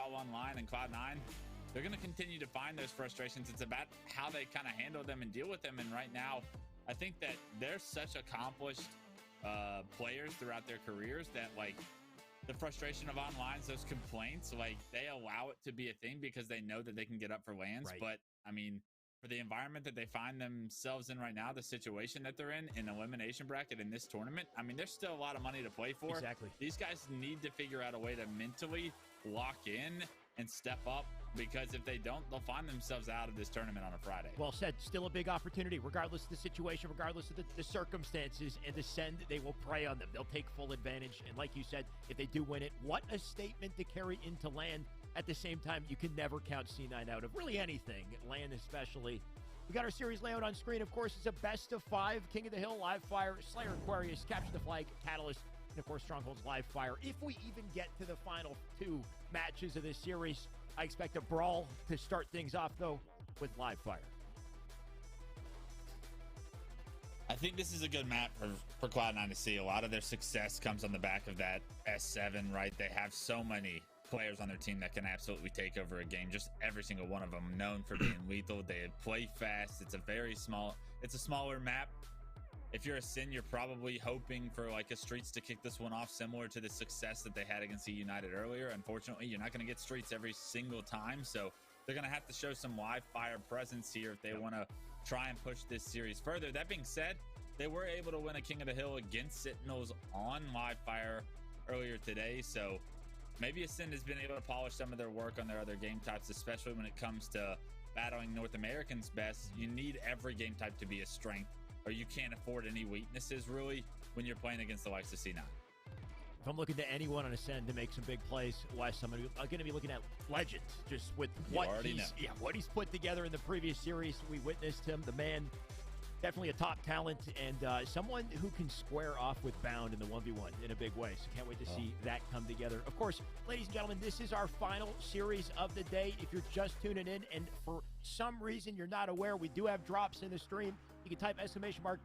all online, and Cloud9, they're going to continue to find those frustrations. It's about how they kind of handle them and deal with them. And right now, I think that they're such accomplished players throughout their careers that, like, the frustration of online, those complaints, like, they allow it to be a thing because they know that they can get up for lands. Right. But I mean, for the environment that they find themselves in right now, the situation that they're in elimination bracket in this tournament, I mean, there's still a lot of money to play for. Exactly. These guys need to figure out a way to mentally lock in and step up, because if they don't, they'll find themselves out of this tournament on a Friday. Well said. Still a big opportunity, regardless of the situation, regardless of the circumstances, and the send, they will prey on them. They'll take full advantage. And like you said, if they do win it, what a statement to carry into LAN. At the same time, you can never count C9 out of really anything, LAN especially. We got our series layout on screen. Of course, it's a best of 5. King of the Hill, Live Fire, Slayer, Aquarius, Capture the Flag, Catalyst, and of course, Stronghold's Live Fire. If we even get to the final 2 matches of this series, I expect a brawl to start things off, though, with Live Fire. I think this is a good map for Cloud9 to see. A lot of their success comes on the back of that S7, right? They have so many players on their team that can absolutely take over a game. Just every single one of them known for being lethal. They play fast. It's a smaller map. If you're a Sin, you're probably hoping for like a Streets to kick this one off, similar to the success that they had against United earlier. Unfortunately, you're not going to get Streets every single time, so they're going to have to show some Live Fire presence here if they want to try and push this series further. That being said, they were able to win a King of the Hill against Sentinels on Live Fire earlier today, so maybe Ascend has been able to polish some of their work on their other game types, especially when it comes to battling North Americans best. You need every game type to be a strength, or you can't afford any weaknesses, really, when you're playing against the likes of C9. If I'm looking to anyone on Ascend to make some big plays, Wes, I'm going to be looking at Legend, just with what he's put together in the previous series. We witnessed him, the man, definitely a top talent, and someone who can square off with Bound in the 1v1 in a big way. So can't wait to see that come together. Of course, ladies and gentlemen, this is our final series of the day. If you're just tuning in and for some reason you're not aware, we do have drops in the stream. You can type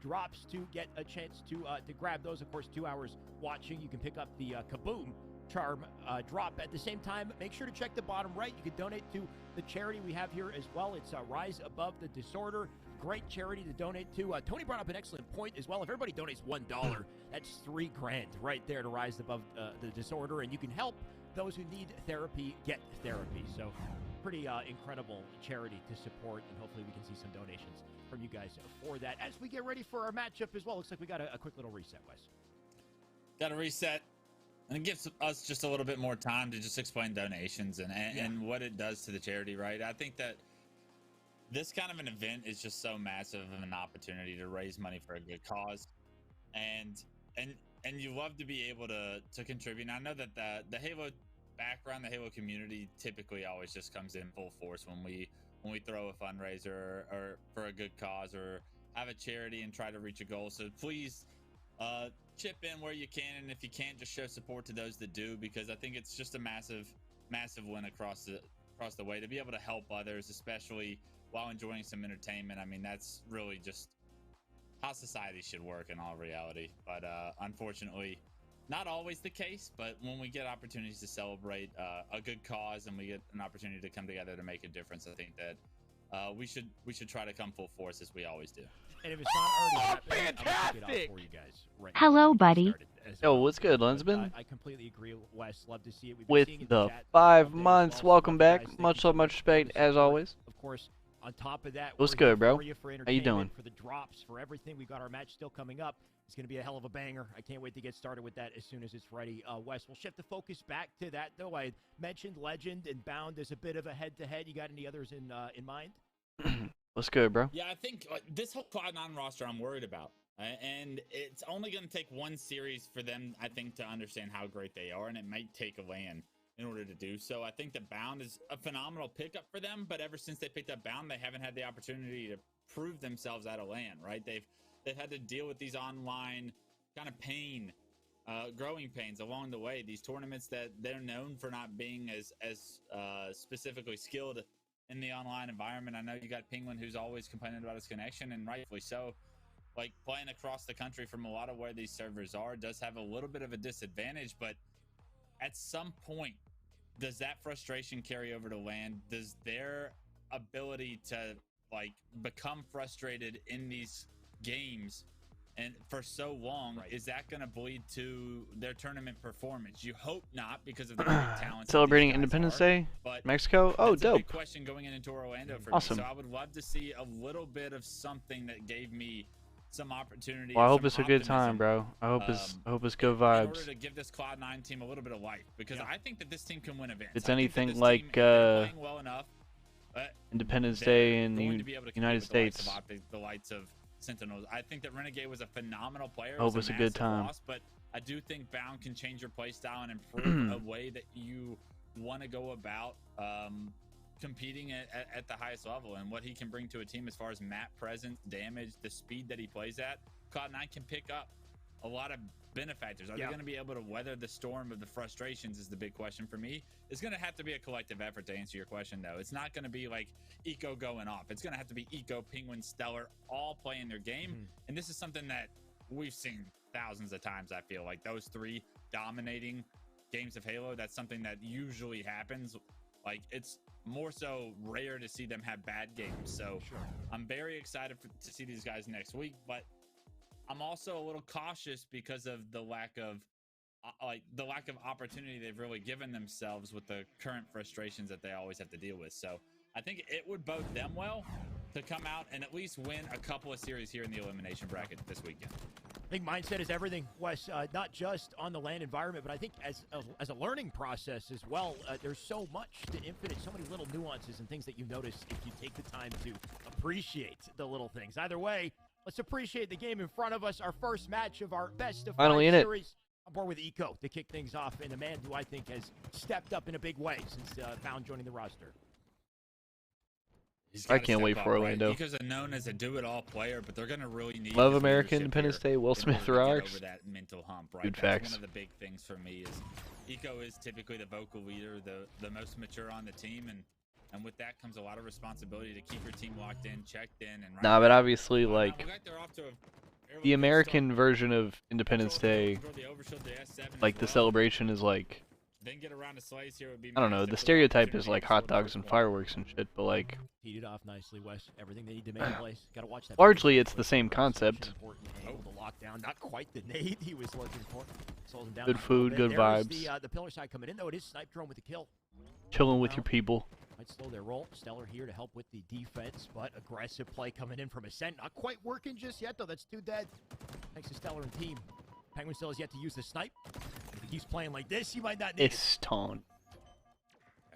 !drops to get a chance to grab those. Of course, 2 hours watching. You can pick up the Kaboom Charm drop. At the same time, make sure to check the bottom right. You can donate to the charity we have here as well. It's Rise Above the Disorder. Great charity to donate to. Tony brought up an excellent point as well. If everybody donates $1, that's $3 grand right there to Rise Above the Disorder, and you can help those who need therapy get therapy. So pretty incredible charity to support, and hopefully we can see some donations from you guys for that. As we get ready for our matchup as well, looks like we got a quick little reset, Wes. Got a reset, and it gives us just a little bit more time to just explain donations and what it does to the charity, right? I think that this kind of an event is just so massive of an opportunity to raise money for a good cause, and you love to be able to contribute. And I know that the Halo background, the Halo community typically always just comes in full force when we throw a fundraiser or for a good cause or have a charity and try to reach a goal. So please chip in where you can, and if you can't, just show support to those that do, because I think it's just a massive win across the way to be able to help others, especially while enjoying some entertainment. I mean, that's really just how society should work in all reality. But unfortunately, not always the case. But when we get opportunities to celebrate a good cause and we get an opportunity to come together to make a difference, I think that we should try to come full force as we always do. And if it's not already happening, fantastic! I'm gonna kick it off for you guys right Hello, now. buddy. Yo, what's good, Lensman? I completely agree, Wes. Love to see it. We've been With seeing it in the chat 5 all day as months, well. welcome Love you back. guys. Much Thank you love, much for respect, the as support. always. Of course, on top of that, What's we're good, here bro? for you, for How you doing? entertainment, for the drops, for everything. We've got our match still coming up. It's going to be a hell of a banger. I can't wait to get started with that as soon as it's ready. Wes, we'll shift the focus back to that, though. I mentioned Legend and Bound as a bit of a head-to-head. You got any others in mind? What's good, bro? Yeah, I think this whole Cloud9 roster I'm worried about. And it's only going to take one series for them, I think, to understand how great they are, and it might take a LAN in order to do so. I think that Bound is a phenomenal pickup for them, but ever since they picked up Bound, they haven't had the opportunity to prove themselves at a LAN, right? They've had to deal with these online kind of growing pains along the way. These tournaments that they're known for not being as specifically skilled in the online environment. I know you got Penguin, who's always complaining about his connection, and rightfully so. Like, playing across the country from a lot of where these servers are does have a little bit of a disadvantage, but at some point does that frustration carry over to land? Does their ability to like become frustrated in these games and for so long, is that going to bleed to their tournament performance? You hope not, because of the great talent. Celebrating Independence Day, Mexico. Oh, that's a dope. big question going into Orlando for Awesome. me. So I would love to see a little bit of something that gave me some opportunity. Well, I hope it's a good time, bro. I hope it's good vibes. In order to give this Cloud9 team a little bit of life, because I think that this team can win events. It's anything like playing well enough, Independence Day in the United States. The lights of Sentinels. I think that Renegade was a phenomenal player. I hope it's a good time. Loss, but I do think Bound can change your play style and improve a way that you want to go about competing at the highest level, and what he can bring to a team as far as map presence, damage, the speed that he plays at. Cloud9 can pick up a lot of benefactors. Are they going to be able to weather the storm of the frustrations is the big question for me. It's going to have to be a collective effort to answer your question, though. It's not going to be like Eco going off. It's going to have to be Eco, Penguin, Stellar, all playing their game. And this is something that we've seen thousands of times, I feel like. Those three dominating games of Halo, that's something that usually happens. Like, it's more so rare to see them have bad games. So I'm very excited to see these guys next week, but I'm also a little cautious because of the lack of opportunity they've really given themselves with the current frustrations that they always have to deal with. So I think it would bode them well to come out and at least win a couple of series here in the elimination bracket this weekend. I think mindset is everything, Wes, not just on the LAN environment, but I think as a learning process as well. There's so much to Infinite, so many little nuances and things that you notice if you take the time to appreciate the little things. Either way, let's appreciate the game in front of us. Our first match of our best of 5 series. I'm board with Eco to kick things off, and a man who I think has stepped up in a big way since Bound joining the roster. I can't wait for Orlando. Right? Eco's known as a do-it-all player, but they're going to really need Love American Independence Day. Will Smith rocks. Over that mental hump, right? Good That's facts. One of the big things for me is Eco is typically the vocal leader, the most mature on the team, and with that comes a lot of responsibility to keep your team locked in, checked in, and but obviously, like the American version of Independence Day, like the celebration is like, then get around to Slays here would be I don't know, the stereotype is like hot dogs and fireworks and shit, but like heated off nicely, Wes. Everything they need to make a place. Gotta watch that. Largely, it's the same concept. The lockdown, not quite the nade he was looking for. Down good food, good vibes. The pillar side coming in, though. It is Snipe Drone with the kill. Chilling with your people. Might slow their roll. Stellar here to help with the defense, but aggressive play coming in from Ascent. Not quite working just yet, though. That's 2 dead. Thanks to Stellar and team. Penguin still has yet to use the snipe. If he keeps playing like this, he might not need it's tone.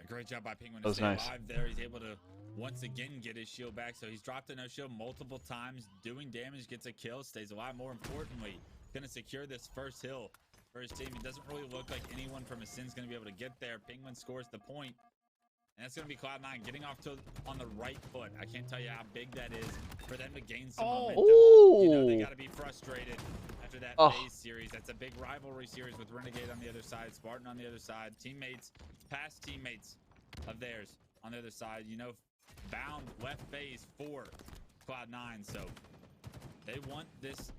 A great job by Penguin to stay alive there. He's able to once again get his shield back. So he's dropped a no-shield multiple times, doing damage, gets a kill, stays alive. More importantly, gonna secure this first hill for his team. It doesn't really look like anyone from Ascent's gonna be able to get there. Penguin scores the point. And that's going to be Cloud9 getting off on the right foot. I can't tell you how big that is for them to gain some momentum. You know, they got to be frustrated after that phase series. That's a big rivalry series with Renegade on the other side, Spartan on the other side, teammates, past teammates of theirs on the other side. You know, Bound left phase for Cloud9, so they want this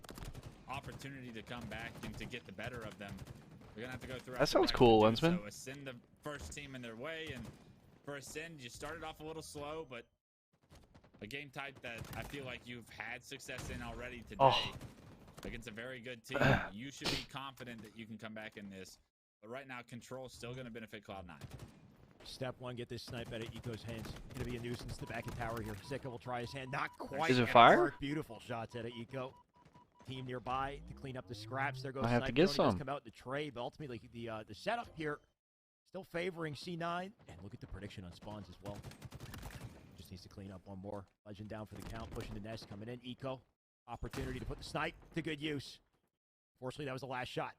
opportunity to come back and to get the better of them. They're going to have to go through. That sounds cool, Lensman. So Ascend the first team in their way, and for Ascend, you started off a little slow, but a game type that I feel like you've had success in already today against a very good team. You should be confident that you can come back in this. But right now, Control's still going to benefit Cloud9. Step one, get this snipe out of Eco's hands. Going to be a nuisance to the back of tower here. Zika will try his hand. Not quite. Is it fire? Beautiful shots out of Eco. Team nearby to clean up the scraps. There goes I have Snipe. to get some. Come out in the tray, but ultimately the setup here still favoring C9. And look at the prediction on spawns as well. Just needs to clean up one more. Legend down for the count, pushing the nest, coming in. Eco, opportunity to put the snipe to good use. Fortunately, that was the last shot.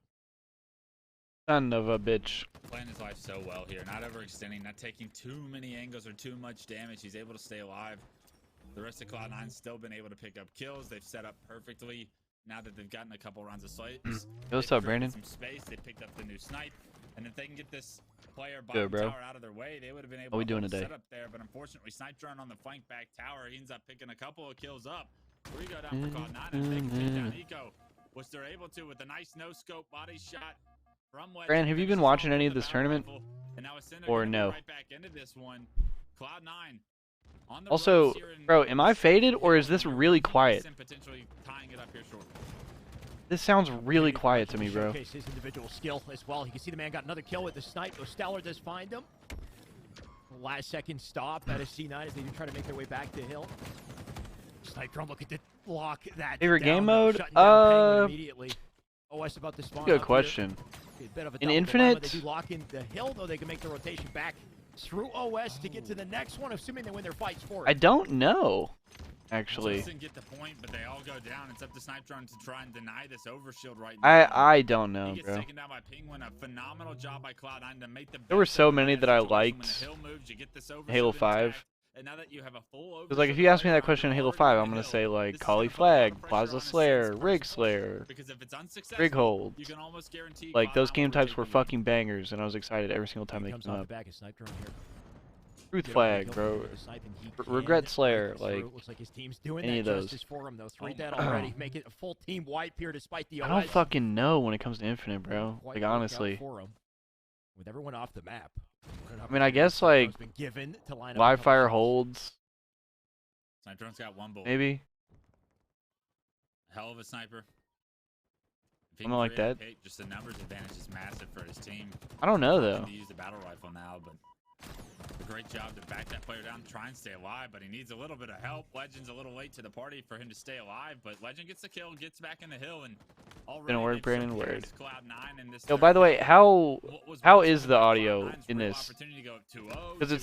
Son of a bitch. Playing his life so well here. Not overextending, not taking too many angles or too much damage. He's able to stay alive. The rest of Cloud9's still been able to pick up kills. They've set up perfectly now that they've gotten a couple rounds of slates. What's up, Brandon? Some space. They picked up the new snipe. And if they can get this player by Good, the bro. tower out of their way, they would have been able to set up there. But unfortunately, Snipe Drone on the flank back tower. He ends up picking a couple of kills up. 3 go down for Cloud9, and they can take down Eco, which they're able to with a nice no-scope body shot Brandon, have you been watching any of this tournament? Or no? Also, bro, am I faded or is this really quiet? This sounds really quiet to me, bro. Showcase his individual skill as well. You can see the man got another kill with the snipe. Stellar does find him. Last second stop at a C9 as they do try to make their way back to Hill. Snipe drone looking to lock that favorite down, game mode? immediately. OS about to spawn. Good question. A bit of a In Infinite, they do lock in the Hill, though they can make the rotation back through OS to get to the next one, assuming they win their fights for it. I don't know, actually. Get the point, but they all go down. It's up to Snipe Drone to try and deny this overshield right now. I don't know, he gets bro. Taken down by Penguin. A phenomenal job by Cloud9 to make the There were so many that I liked. Halo 5. And now that you have a full Because like if you ask me that question in Halo 5, I'm gonna say like Kali Flag, Plaza Slayer, Rig Slayer, Rig Hold. Like those game types were fucking bangers, and I was excited every single time they came up. Truth Flag, bro. Regret Slayer, like any of those. Already. Make it a full team wipe here despite the OS. I don't fucking know when it comes to Infinite, bro. Like honestly. With everyone off the map. I mean, I guess like live fire holds. Sniper Drone's got one bullet. Maybe. Hell of a sniper. Something like that. Just the numbers advantage is massive for his team. I don't know though. To use the battle rifle now, but a great job to back that player down, try and stay alive, but he needs a little bit of help. Legend's a little late to the party for him to stay alive, but Legend gets the kill, gets back in the Hill, and Didn't work, Brandon. Word. Cloud9 Yo, by the way, how is the audio in this? Because it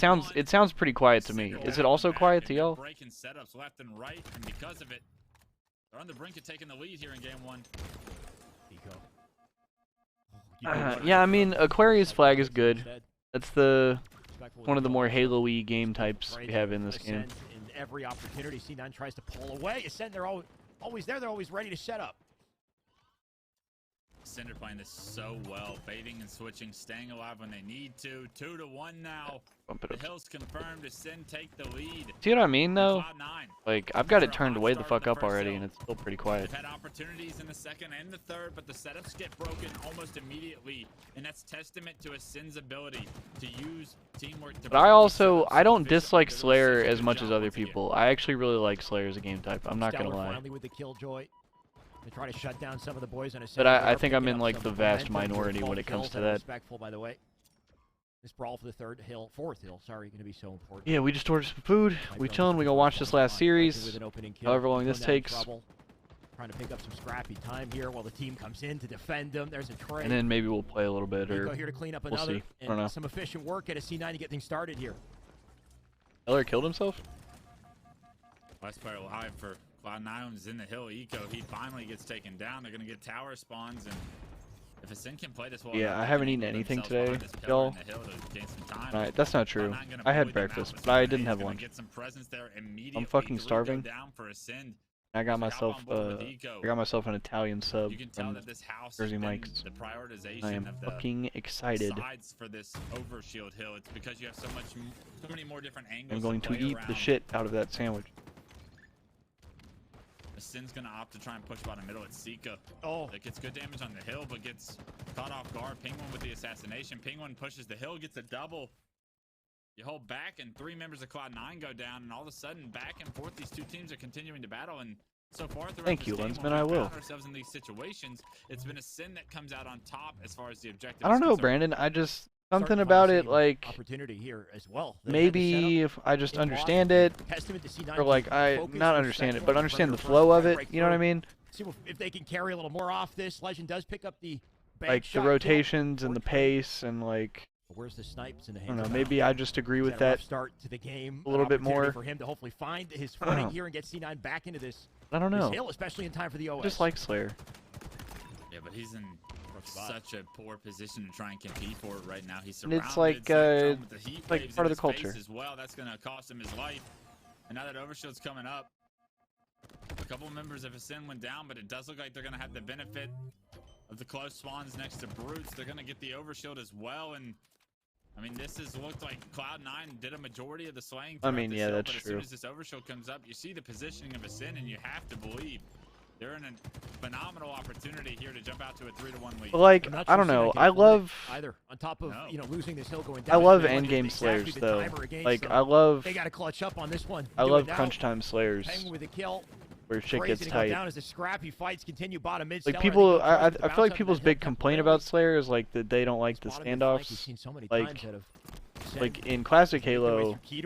sounds pretty quiet to me. Is it also quiet to y'all? Breaking setups left and right, and because of it, they're on the brink of taking the lead here in game one. Yeah, I mean, Aquarius Flag is good. That's one of the more Halo-y game types we have in this game. In every opportunity, C9 tries to pull away. Ascend, they're always there. They're always ready to set up. Cinder playing this so well, baiting and switching, staying alive when they need to. 2-1 now. The Hill's confirmed. Ascend take the lead. See what I mean, though? Like, I've got it turned way the fuck up already, and it's still pretty quiet. They've had opportunities in the second and the third, but the setups get broken almost immediately, and that's testament to Ascend's ability to use teamwork. But I don't dislike Slayer as much as other people. I actually really like Slayer as a game type. I'm not gonna lie. Finally with the killjoy. They try to shut down some of the boys on a but I think I'm in like the vast minority when it comes to that. Respectful, by the way. This brawl for the fourth hill, sorry, going to be so important. Yeah, we just ordered some food. We chilling. We gonna watch this last series. However long this takes. Trying to pick up some scrappy time here while the team comes in to defend them. There's a trade. And then maybe we'll play a little bit, or here to clean up we'll another, see. I don't know. Some efficient work at a C9 to get things started here. Eller killed himself? Last player alive for Cloud9 is in the Hill eco. He finally gets taken down. They're gonna get tower spawns, and if Ascend can play this well, yeah, I haven't eaten anything today, y'all. Alright, that's not true. I had breakfast, but I didn't have lunch. I'm fucking starving. I got myself an Italian sub from Jersey Mike's. I am fucking excited. For this overshield hill, it's because you have so many more different angles. I'm going to eat the shit out of that sandwich. Ascend's gonna opt to try and push bottom middle at Sika. That gets good damage on the Hill, but gets caught off guard. Penguin with the assassination. Penguin pushes the Hill, gets a double. You hold back, and 3 members of Cloud9 go down, and all of a sudden, back and forth, these two teams are continuing to battle, and so far throughout Thank you, Lensman, I will. Ourselves in these situations, it's been Ascend that comes out on top as far as the objective. I don't know, Brandon. I just something about it, like opportunity here as well. Maybe if I just understand it, or like I not understand it, but understand the flow of it. You know what I mean? See if they can carry a little more off this. Legend does pick up the like the rotations and the pace and like. Where's the snipes in the I don't know. Maybe I just agree with that. Start to the game. A little bit more for him to hopefully find his footing here and get C9 back into this. I don't know. Hill, especially in time for the OS. Just like Slayer. Yeah, but he's in such a poor position to try and compete for it right now. He's surrounded. It's like part of the culture as well. That's gonna cost him his life. And now that overshield's coming up, a couple members of Ascend went down, but it does look like they're gonna have the benefit of the close spawns next to Brutes. They're gonna get the overshield as well, and I mean, this has looked like Cloud9 did a majority of the slaying. I mean, yeah, that's true. But as soon as this overshield comes up, you see the positioning of Ascend, and you have to believe they're in a phenomenal opportunity here to jump out to a 3-1 lead. Like, I don't know. I love either. On top of losing this hill going down. I love endgame slayers though. Like I love. They got to clutch up on this one. I love crunch time slayers. Penguin with a kill. Where shit gets tight. Down as the scrappy fights continue bottom mid. Like people, I feel like people's big complaint about Slayer is like that they don't like the standoffs. Like in classic Halo, you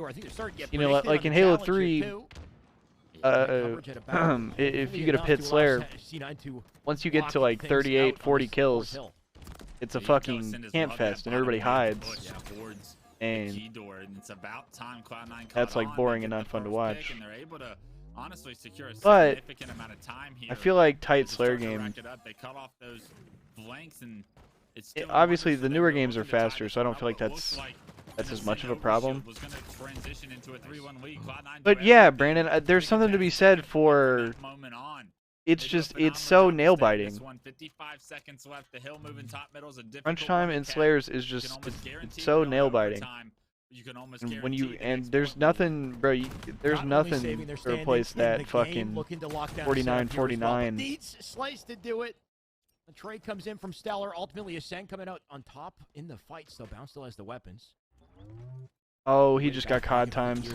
know, like in Halo 3, if you get a pit Slayer, once you get to like 38, 40 kills, it's a fucking camp fest and everybody hides. And that's like boring and not fun to watch. Honestly, secure a but significant amount of time here. I feel like tight Slayer game. They cut off those blanks and it's obviously the newer games are faster, so I don't feel like that's as much of a problem. But yeah, Brandon, there's something to be said for. It's just it's so nail biting. Crunch time in Slayers is just it's so nail biting. And when you there's nothing, bro. There's nothing to replace that fucking 49-49. Needs Slice to do it. The trade comes in from Stellar. Ultimately, Ascent coming out on top in the fight. Still, Bounce still has the weapons. Oh, he just got COD times.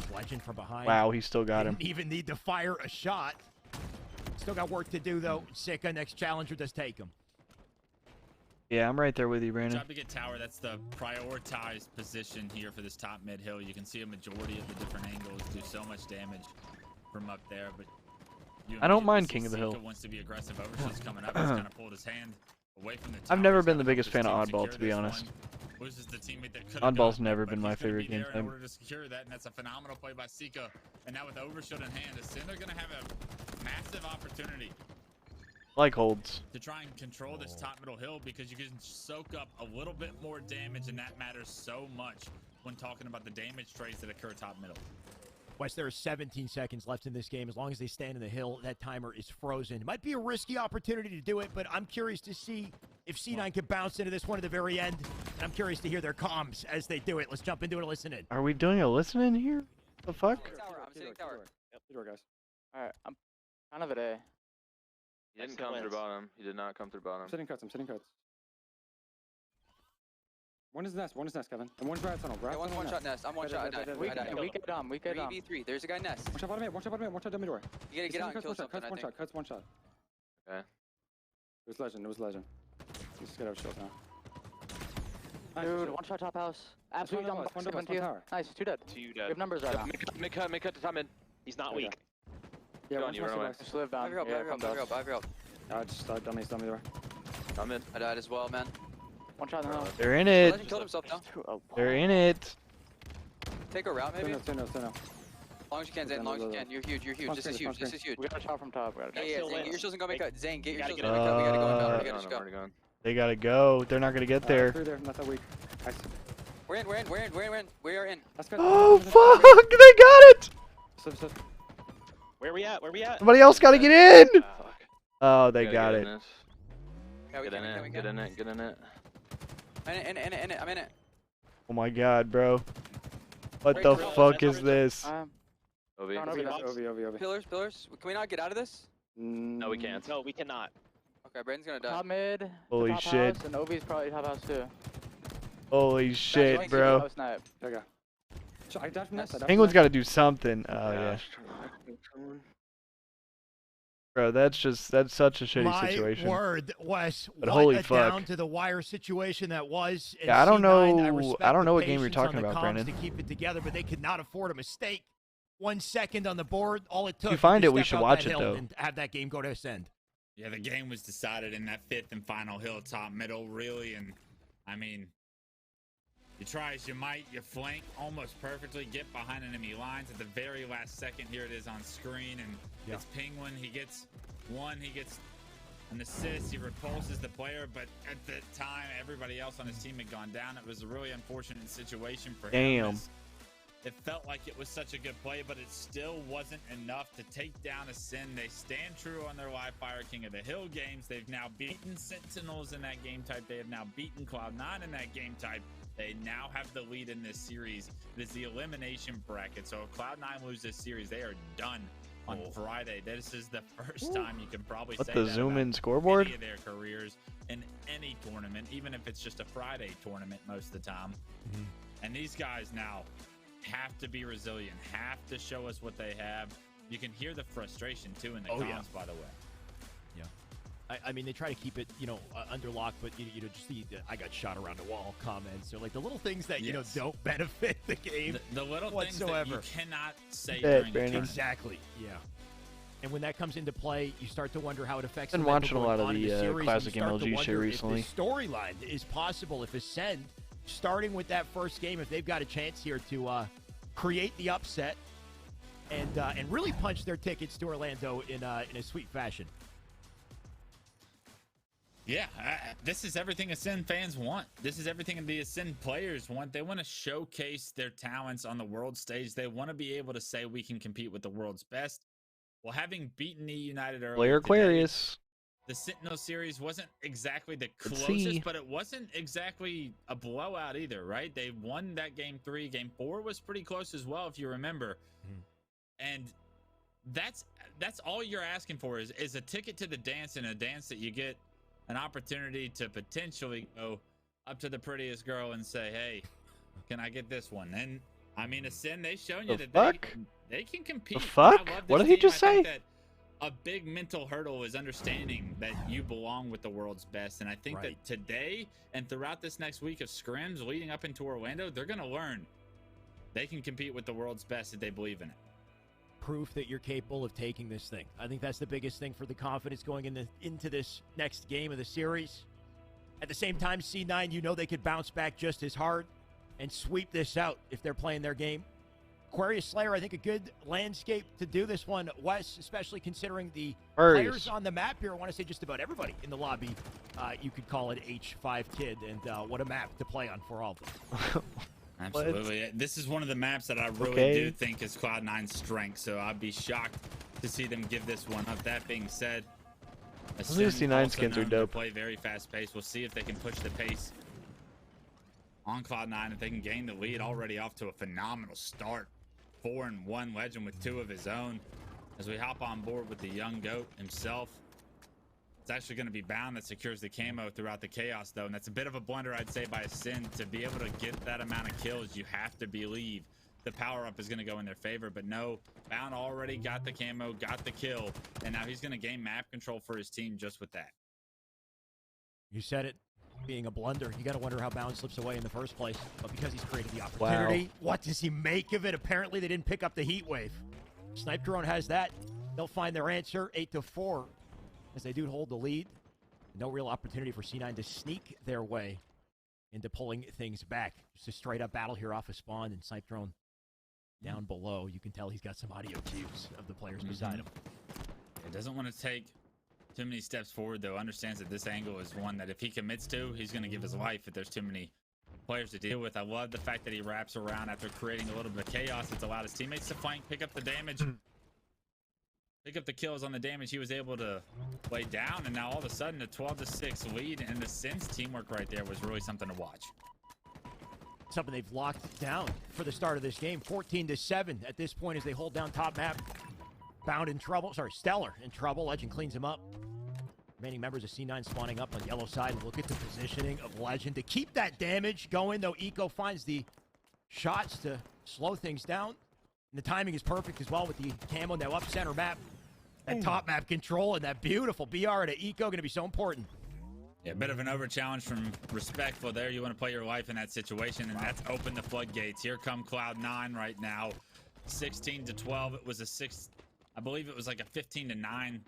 Wow, he still got him. Didn't even need to fire a shot. Still got work to do though. Sika, next challenger does take him. Yeah, I'm right there with you, Brandon. Job to get tower. That's the prioritized position here for this top mid hill. You can see a majority of the different angles do so much damage from up there, but I don't mind King of the Hill. Wants to be aggressive. Overshot's coming up. He's kind of pulled his hand away from the tower. I've never been the biggest fan of Oddball, to be honest. Oddball's never been my favorite game. In order to secure that, and that's a phenomenal play by Sika. And now with Overshot in hand, they're going to have a massive opportunity. Like holds. To try and control this top middle hill because you can soak up a little bit more damage, and that matters so much when talking about the damage trades that occur top middle. Wes, there are 17 seconds left in this game. As long as they stand in the hill, that timer is frozen. It might be a risky opportunity to do it, but I'm curious to see if C9 can bounce into this one at the very end. And I'm curious to hear their comms as they do it. Let's jump into it and listen in. Are we doing a listen in here? The fuck? I'm sitting tower. Yep, the door, guys. Alright, I'm kind of at A. He didn't come through bottom. He did not come through bottom. I'm sitting cuts. One is nest, Kevin. And one's right tunnel. Yeah, one shot nest. I'm one shot. I died. We get dumb. 3v3. There's a guy nest. One shot bottom mid, one shot dummy door. You gotta get out and kill something, Cuts one shot. Okay. It was legend. Just get out of shield now. Dude, one shot top house. Absolutely dumb. One tower. Nice, 2 dead. 2 dead. We have numbers right now. Mid cut to top mid. He's not weak. Yeah, one shot. Just live down. Buy real. I just thought dummy door. I'm in. I died as well, man. One shot in the house. They're in it. Legend killed himself now. They're in it. Take a route, maybe? No. As long as you can, Zane, as long as you can. You're huge. This is huge. We got a shot from top. Yeah, Zane, get your shields and go make cut. Zane, get your shields and go make cut. We gotta go inbound. We gotta just go. They gotta go. They're not gonna get there. Through there, not that weak. We're in. We are in. Oh, fuck! They got it! Slip. Where we at? Somebody else gotta get in! Oh, they got it. Yeah, we can. Get in it. In it. I'm in it. Oh my god, bro. What the fuck is this? OV. Pillars. Can we not get out of this? No, we can't. No, we cannot. Okay, Brandon's gonna die. Top mid. Holy top shit. House, and OV's probably top house too. Holy shit, bro. Okay. I died from this. Penguin's gotta do something. Oh, yeah. Bro, that's such a shitty situation. My word, Wes. But holy fuck. Down to the wire situation that was. Yeah, I don't know what game you're talking about, Brandon. To keep it together, but they could not afford a mistake. 1 second on the board, all it took. If you find it, we should watch it though. And have that game go to Ascend. Yeah, the game was decided in that 5th and final hill top middle, really, and I mean, you try as you might, you flank almost perfectly, get behind enemy lines at the very last second. Here it is on screen, and it's Penguin. He gets an assist. He repulses the player, but at the time, everybody else on his team had gone down. It was a really unfortunate situation for him. Damn. It felt like it was such a good play, but it still wasn't enough to take down Ascend. They stand true on their live fire King of the Hill games. They've now beaten Sentinels in that game type. They have now beaten Cloud9 in that game type. They now have the lead in this series. It is the elimination bracket. So if Cloud9 lose this series, they are done on Friday. This is the first time you can probably say the that zoom about in scoreboard any of their careers in any tournament, even if it's just a Friday tournament most of the time. And these guys now have to be resilient, have to show us what they have. You can hear the frustration too in the comments, by the way. I mean, they try to keep it, under lock, but just the I got shot around the wall comments, or like the little things that don't benefit the game. The little whatsoever. things that you cannot say during the game. Exactly. Yeah. And when that comes into play, you start to wonder how it affects. Been watching a lot of the classic MLG shit recently. If the storyline is possible, if Ascend, starting with that first game, if they've got a chance here to create the upset and really punch their tickets to Orlando in a sweet fashion. Yeah, this is everything Ascend fans want. This is everything the Ascend players want. They want to showcase their talents on the world stage. They want to be able to say we can compete with the world's best. Well, having beaten E United earlier Player Aquarius. The Sentinel series wasn't exactly the closest, but it wasn't exactly a blowout either, right? They won that game 3. Game 4 was pretty close as well, if you remember. And that's all you're asking for is a ticket to the dance, and a dance that you get an opportunity to potentially go up to the prettiest girl and say, hey, can I get this one? And I mean, Ascend, they've shown you that they can compete. The fuck? What did he just say? That a big mental hurdle is understanding that you belong with the world's best. And I think that today and throughout this next week of scrims leading up into Orlando, they're going to learn they can compete with the world's best if they believe in it. Proof that you're capable of taking this thing. I think that's the biggest thing for the confidence going into this next game of the series. At the same time, C9, they could bounce back just as hard and sweep this out if they're playing their game. Aquarius Slayer, I think a good landscape to do this one, Wes, especially considering the players on the map here. I want to say just about everybody in the lobby. You could call it H5 Kid, and what a map to play on for all of them. Absolutely. This is one of the maps that I really do think is Cloud9's strength, so I'd be shocked to see them give this one up. That being said, C9 skins are dope. Play very fast pace. We'll see if they can push the pace on Cloud9, if they can gain the lead. Already off to a phenomenal start. 4-1 Legend with 2 of his own. As we hop on board with the young GOAT himself. It's actually going to be Bound that secures the camo throughout the chaos, though, and that's a bit of a blunder, I'd say, by Ascend. To be able to get that amount of kills, you have to believe the power-up is going to go in their favor, but no, Bound already got the camo, got the kill, and now he's going to gain map control for his team just with that. You said it, being a blunder. You got to wonder how Bound slips away in the first place, but because he's created the opportunity, what does he make of it? Apparently, they didn't pick up the heat wave. Snipe Drone has that. They'll find their answer, 8-4. As they do hold the lead. No real opportunity for C9 to sneak their way into pulling things back. Just a straight-up battle here off of spawn, and Snipe Drone down below. You can tell he's got some audio cues of the players beside him. It doesn't want to take too many steps forward, though. Understands that this angle is one that if he commits to, he's going to give his life if there's too many players to deal with. I love the fact that he wraps around after creating a little bit of chaos. It's allowed his teammates to flank, pick up the damage. Pick up the kills on the damage he was able to lay down, and now all of a sudden a 12-6 lead, and the Sins teamwork right there was really something to watch. Something they've locked down for the start of this game. 14-7 at this point as they hold down top map. Bound in trouble. Sorry, Stellar in trouble. Legend cleans him up. Remaining members of C9 spawning up on the yellow side. Look at the positioning of Legend to keep that damage going, though Eco finds the shots to slow things down. And the timing is perfect as well with the camo now up center map. That top map control and that beautiful BR to Eco going to be so important. Yeah, a bit of an over challenge from Respectful there. You want to play your life in that situation, and that's opened the floodgates. Here come Cloud9 right now. 16-12. It was I believe it was like a 15-9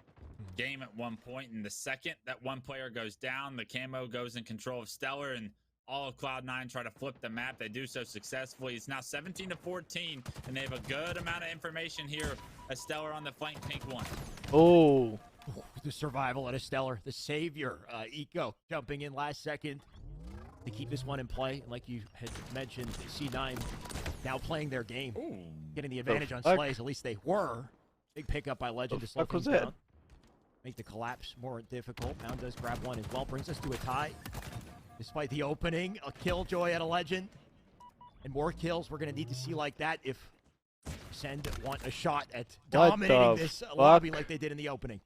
game at one point. And the second that one player goes down, the camo goes in control of Stellar, and all of Cloud9 try to flip the map. They do so successfully. It's now 17-14, and they have a good amount of information here. A Stellar on the flank, pink one. Oh, the survival at a Stellar, the savior. Eco jumping in last second to keep this one in play. And like you had mentioned, C9 now playing their game, getting the advantage on Slays. At least they were. Big pickup by Legend to slow things down. Make the collapse more difficult. Pound does grab one as well. Brings us to a tie. Despite the opening, a killjoy at a Legend. And more kills we're going to need to see like that if Send want a shot at What dominating the this fuck? lobby like they did in the opening.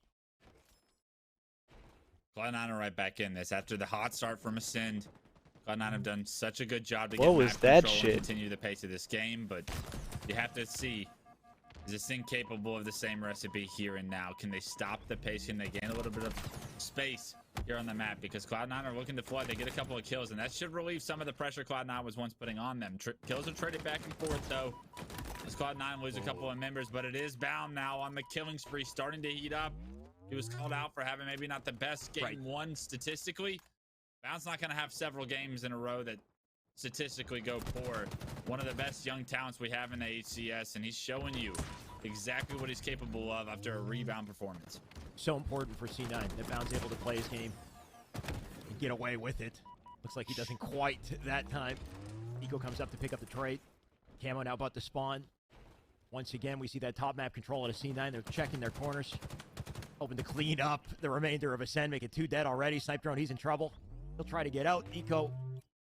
Cloud9 are right back in this after the hot start from Ascend. Cloud9 have done such a good job to What get was map that control shit? and continue the pace of this game, but you have to see, is Ascend capable of the same recipe here and now? Can they stop the pace? Can they gain a little bit of space here on the map? Because Cloud9 are looking to flood. They get a couple of kills, and that should relieve some of the pressure Cloud9 was once putting on them. Kills are traded back and forth, though, as Cloud9 lose a couple of members, but it is Bound now on the killing spree, starting to heat up. He was called out for having maybe not the best game one statistically. Bound's not going to have several games in a row that statistically go poor. One of the best young talents we have in the HCS, and he's showing you exactly what he's capable of after a rebound performance. So important for C9 that Bound's able to play his game and get away with it. Looks like he doesn't quite that time. Eco comes up to pick up the trade. Camo now about to spawn. Once again, we see that top map control at a C9. They're checking their corners. Hoping to clean up the remainder of Ascend, make it 2 dead already. Snipe Drone, he's in trouble. He'll try to get out. Eco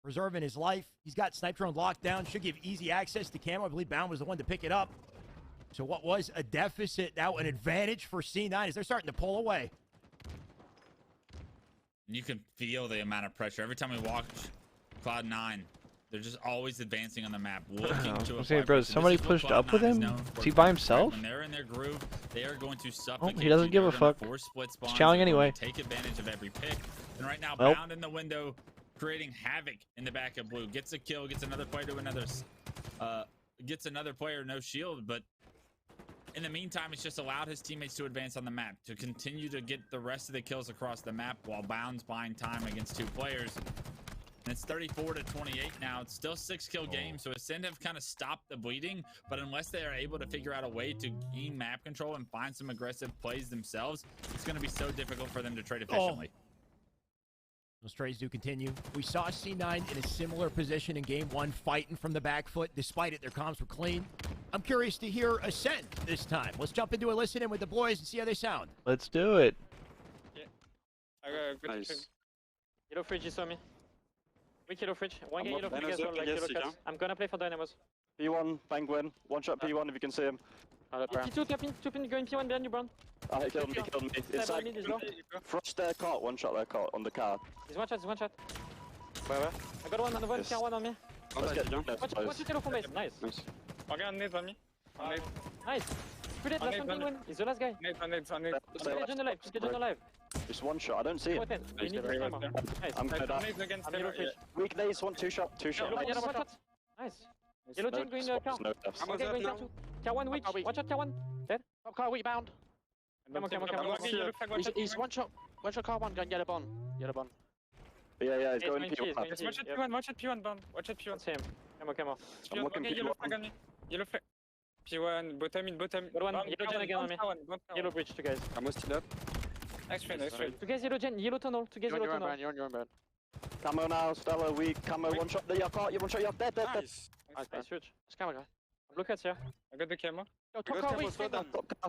preserving his life. He's got Snipe Drone locked down. Should give easy access to Camo. I believe Bound was the one to pick it up. So what was a deficit, now an advantage for C9 as they're starting to pull away. You can feel the amount of pressure. Every time we watch Cloud9, they're just always advancing on the map, looking to say, bro, somebody pushed up with him? Is he by himself? When they're in their groove, they are going to suffocate. He doesn't give a fuck. He's challenging anyway. Take advantage of every pick. And right now, Well. Bound in the window, creating havoc in the back of blue. Gets a kill, gets another player to another, no shield. But in the meantime, it's just allowed his teammates to advance on the map, to continue to get the rest of the kills across the map while Bound's buying time against 2 players. And it's 34-28 now. It's still 6-kill game, so Ascend have kind of stopped the bleeding, but unless they are able to figure out a way to gain map control and find some aggressive plays themselves, it's going to be so difficult for them to trade efficiently. Those trades do continue. We saw C9 in a similar position in game 1, fighting from the back foot. Despite it, their comms were clean. I'm curious to hear Ascend this time. Let's jump into a listen in with the boys and see how they sound. Let's do it. Nice. Yellow fridge is on me. Weak yellow fridge. One game yellow fridge as well, like yellow cats. I'm gonna play for Dynamos. P1, Penguin. One shot P1 if you can see him. P2, two pin going P1 behind you, Brown. He killed me, It's like, Frost there, caught. One shot there, caught on the car. He's one shot. I got one on the one, Yes. one on me. Let's get down. Watch it yellow from base. Nice. Regarde, nade on me. Nice. Good hit, last one Penguin. He's the last guy. Nade. Just get Legend alive. Just get Legend alive. Just one shot, I don't see him. You need this timer. Nice. I'm gonna die. Nades against I'm yellow fridge. Weak nades, 1, 2 shot, 2 shot. Yellow one shot. Nice. Yellow Jane going car. No deaths. Okay, going car 2. Car 1 weak. Watch out, car 1. Dead. Top car, weak bound. Come on. He's one shot car 1 going yellow bond. Yeah, he's going Cheese, P1. going Watch cheese. it P1, watch it P1, Bond. Watch it P1. That's him. Come on. I'm looking Okay, yellow P1. flag on me. Yellow flag. P1, bottom. Got one, yellow gen again on me. Yellow bridge, 2 guys. I'm still up. Nice trade. 2 guys yellow gen, yellow tunnel. 2 guys You're on yellow your own, tunnel. man. You're on your own, man. Camo now, Stella, weak. Camo, one shot. You're caught, you one shot, you're dead. Nice. Nice switch. Let's come on, guy. I'm looking at here. I got the camera. Yo, top car, weak.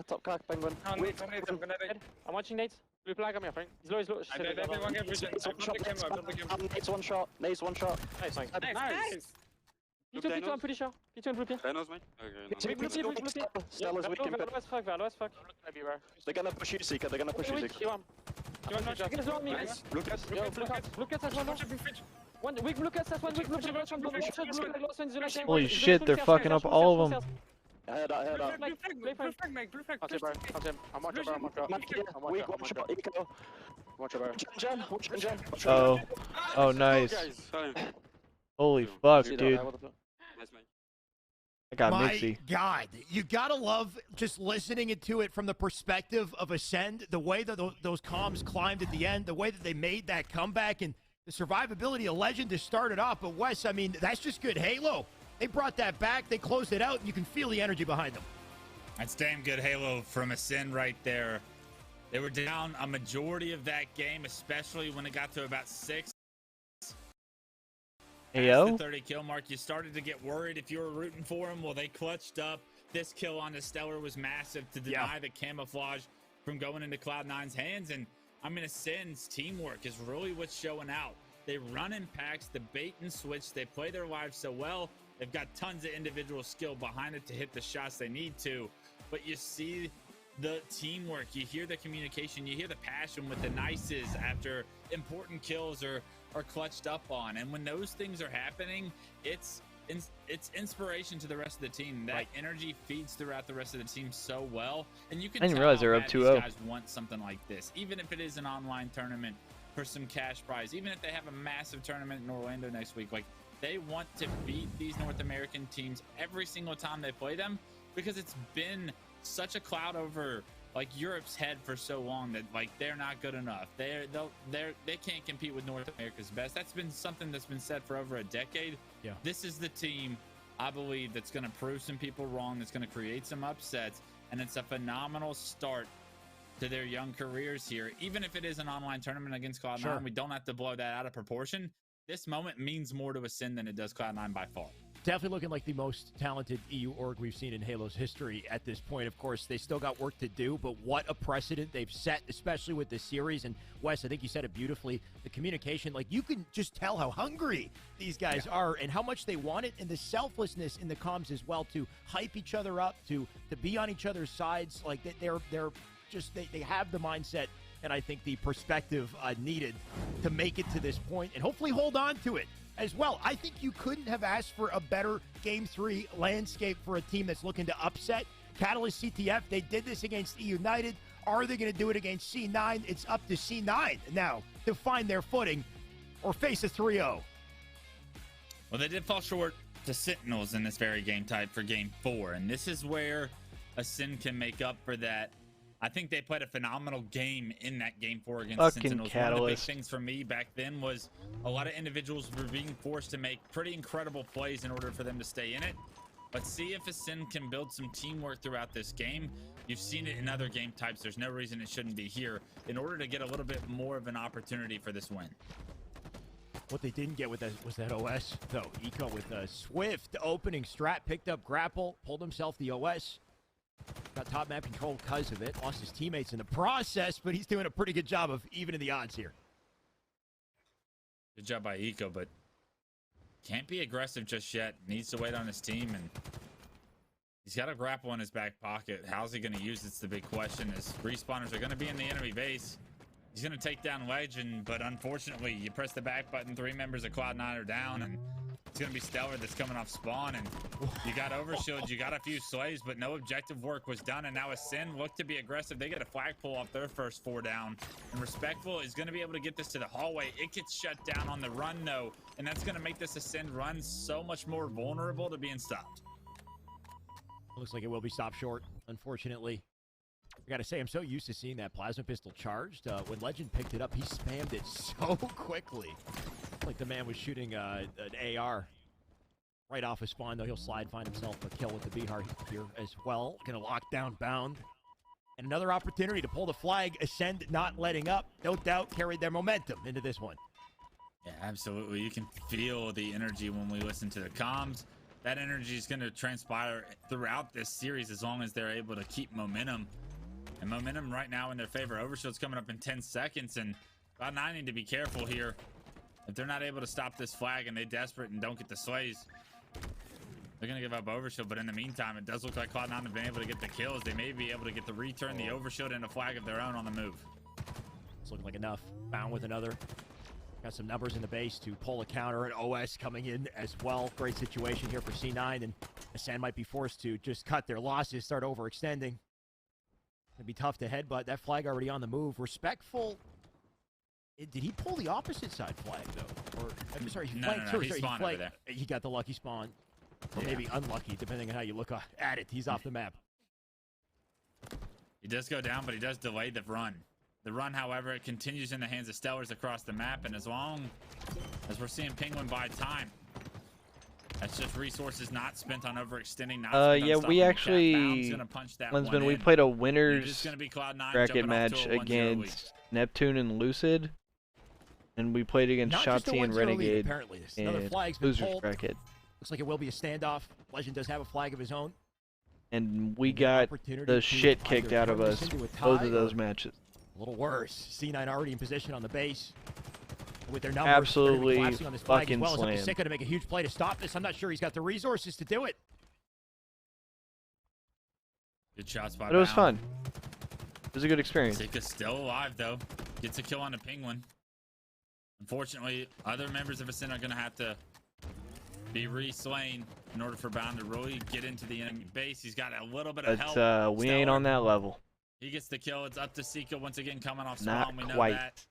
Top car, Penguin. I'm Weak. gonna die. I'm watching Nate. Blue flag on me, I think. He's low. I died everyone get vision. I One shot, got the camera. Nades one shot, Nades one shot. Nice, Mike. Nice. P2, I'm pretty sure. P2 and blue pin. Thanos, mate. Okay, Blue pin. Stella's weak in Low as fuck, low as fuck. Everywhere. They're gonna push you, Seeker, they're gonna push you, Seeker. You want? You guys on me. Lucas. Blue cats as well. One weak blue cats, that's one weak blue cats. Last one is the last. Holy shit, they're fucking up all of them. Head out. Blue flag. I'll take him. I'm watching, bro. Weak, one shot, Eco. Watch it, bro. Jen. Oh, nice. Holy fuck, dude. I got My Mixie. God, you gotta love just listening to it from the perspective of Ascend, the way that those comms climbed at the end, the way that they made that comeback, and the survivability of Legend to start it off. But Wes, I mean, that's just good Halo. They brought that back, they closed it out, and you can feel the energy behind them. That's damn good Halo from Ascend right there. They were down a majority of that game, especially when it got to about 6. Heyo. Past the 30 kill mark, you started to get worried if you were rooting for them. Well, they clutched up. This kill on the Stellar was massive to deny the camouflage from going into Cloud9's hands. And I mean, Ascend's teamwork is really what's showing out. They run in packs, the bait and switch. They play their lives so well. They've got tons of individual skill behind it to hit the shots they need to, but you see the teamwork, you hear the communication, you hear the passion with the nices after important kills are clutched up on. And when those things are happening, it's inspiration to the rest of the team. That energy feeds throughout the rest of the team so well, and you can I didn't tell realize how they were up bad 2-0. these guys want something like this, even if it is an online tournament for some cash prize, even if they have a massive tournament in Orlando next week. Like, they want to beat these North American teams every single time they play them, because it's been such a cloud over like Europe's head for so long that like they're not good enough. They can't compete with North America's best. That's been something that's been said for over a decade. Yeah. This is the team, I believe, that's going to prove some people wrong, that's going to create some upsets, and it's a phenomenal start to their young careers here. Even if it is an online tournament against Cloud9, we don't have to blow that out of proportion. This moment means more to Ascend than it does Cloud9 by far. Definitely looking like the most talented EU org we've seen in Halo's history at this point. Of course, they still got work to do, but what a precedent they've set, especially with this series. And Wes, I think you said it beautifully. The communication, like, you can just tell how hungry these guys are and how much they want it, and the selflessness in the comms as well, to hype each other up, to be on each other's sides. Like, they're just, they have the mindset and I think the perspective needed to make it to this point and hopefully hold on to it as well. I think you couldn't have asked for a better Game 3 landscape for a team that's looking to upset Catalyst CTF. They did this against E United. Are they going to do it against C9? It's up to C9 now to find their footing or face a 3-0. Well, they did fall short to Sentinels in this very game type for Game 4, and this is where Ascend can make up for that. I think they played a phenomenal game in that Game 4 against Sentinels. Catalyst. One of the big things for me back then was a lot of individuals were being forced to make pretty incredible plays in order for them to stay in it. But see if Ascend can build some teamwork throughout this game. You've seen it in other game types. There's no reason it shouldn't be here in order to get a little bit more of an opportunity for this win. What they didn't get with that was that OS, though. Eco with a swift opening strat, picked up grapple, pulled himself the OS. Got top map control because of it. Lost his teammates in the process, but he's doing a pretty good job of evening the odds here. Good job by Eco, but can't be aggressive just yet. Needs to wait on his team, and he's got a grapple in his back pocket. How's he going to use it's the big question, as respawners are going to be in the enemy base. He's going to take down Legend, but unfortunately, you press the back button, 3 members of Cloud9 are down, and it's going to be Stellar that's coming off spawn, and you got overshield, you got a few slaves, but no objective work was done, and now Ascend look to be aggressive. They get a flag pull off their first 4 down, and Respectful is going to be able to get this to the hallway. It gets shut down on the run, though, and that's going to make this Ascend run so much more vulnerable to being stopped. Looks like it will be stopped short, unfortunately. I gotta say, I'm so used to seeing that plasma pistol charged. When Legend picked it up, he spammed it so quickly. Like the man was shooting an AR right off his spawn, though. He'll slide, find himself a kill with the Bihar here as well. Gonna lock down Bound. And another opportunity to pull the flag. Ascend not letting up. No doubt carried their momentum into this one. Yeah, absolutely. You can feel the energy when we listen to the comms. That energy is going to transpire throughout this series as long as they're able to keep momentum. And momentum right now in their favor. Overshield's coming up in 10 seconds, and Cloud9 need to be careful here. If they're not able to stop this flag and they're desperate and don't get the slays, they're going to give up Overshield. But in the meantime, it does look like Cloud9 have been able to get the kills. They may be able to get the return, the Overshield, and a flag of their own on the move. It's looking like enough. Bound with another. Got some numbers in the base to pull a counter, and OS coming in as well. Great situation here for C9, and Ascend might be forced to just cut their losses, start overextending. It'd be tough to headbutt. That flag already on the move. Respectful. Did he pull the opposite side flag, though? Or, I'm sorry, he flanked. No, he spawned over there. He got the lucky spawn. Or maybe unlucky, depending on how you look at it. He's off the map. He does go down, but he does delay the run. The run, however, it continues in the hands of Stellars across the map, and as long as we're seeing Penguin buy time, that's just resources not spent on overextending. Yeah, we actually, Lensman, we played a winners bracket match against Neptune and Lucid, and we played against Shotzi and Renegade in losers bracket. Looks like it will be a standoff. Legend does have a flag of his own. And we got the shit kicked out of us both of those matches. A little worse. C9 already in position on the base. with their numbers. Absolutely On this flag fucking as well. slam. It's up to Sicko to make a huge play to stop this. I'm not sure he's got the resources to do it. Good shots by But it was Bound. fun. It was a good experience. Sicko's still alive, though. Gets a kill on the Penguin. Unfortunately, other members of Ascent are going to have to be re-slain in order for Bound to really get into the enemy base. He's got a little bit of help. But we ain't on that level. He gets the kill. It's up to Sicko once again coming off Not Spawn. We know quite. that.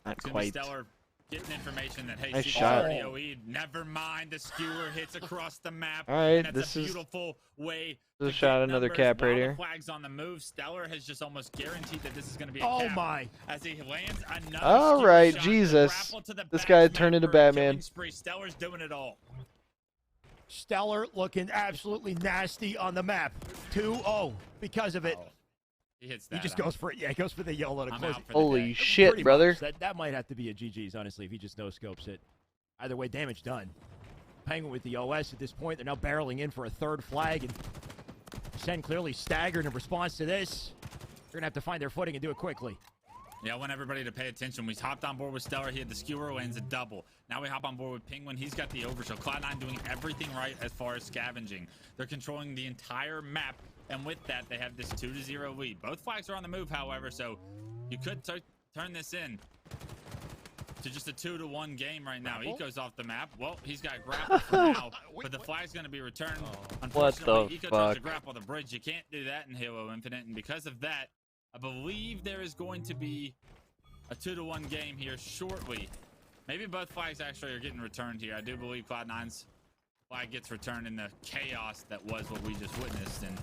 Not It's gonna quite. be Stellar getting information that, hey, Nice Sicko's shot. already OE'd. Never mind, the skewer hits across the map. All right, and that's this a is beautiful way a to shot. get Another numbers cap right while the here. flag's on the move. Stellar has just almost guaranteed that this is going to be a Oh cap my! as he lands another All skewer right, shot, Jesus. grapple to the This back guy map turned into for a killing Batman. spree. Stellar's doing it all. Stellar looking absolutely nasty on the map. 2-0 because of it. Oh, he hits that. He just goes for it. Yeah, he goes for the YOLO to I'm close out it. for the Holy day. shit, Pretty brother. much. That might have to be a GG's, honestly, if he just no-scopes it. Either way, damage done. Penguin with the OS at this point. They're now barreling in for a third flag. And Sen clearly staggered in response to this. They're going to have to find their footing and do it quickly. Yeah, I want everybody to pay attention. We hopped on board with Stellar. He had the skewer, lands a double. Now we hop on board with Penguin. He's got the overshow. Cloud9 doing everything right as far as scavenging. They're controlling the entire map, and with that, they have this 2-0 lead. Both flags are on the move, however, so you could turn this in to just a 2-1 game right now. Eco's off the map. Well, he's got grapple for now, but the flag's going to be returned. Unfortunately, Eco tries to grapple the bridge. You can't do that in Halo Infinite, and because of that, I believe there is going to be a 2-1 game here shortly. Maybe both flags actually are getting returned here. I do believe Cloud9's flag gets returned in the chaos that was what we just witnessed. And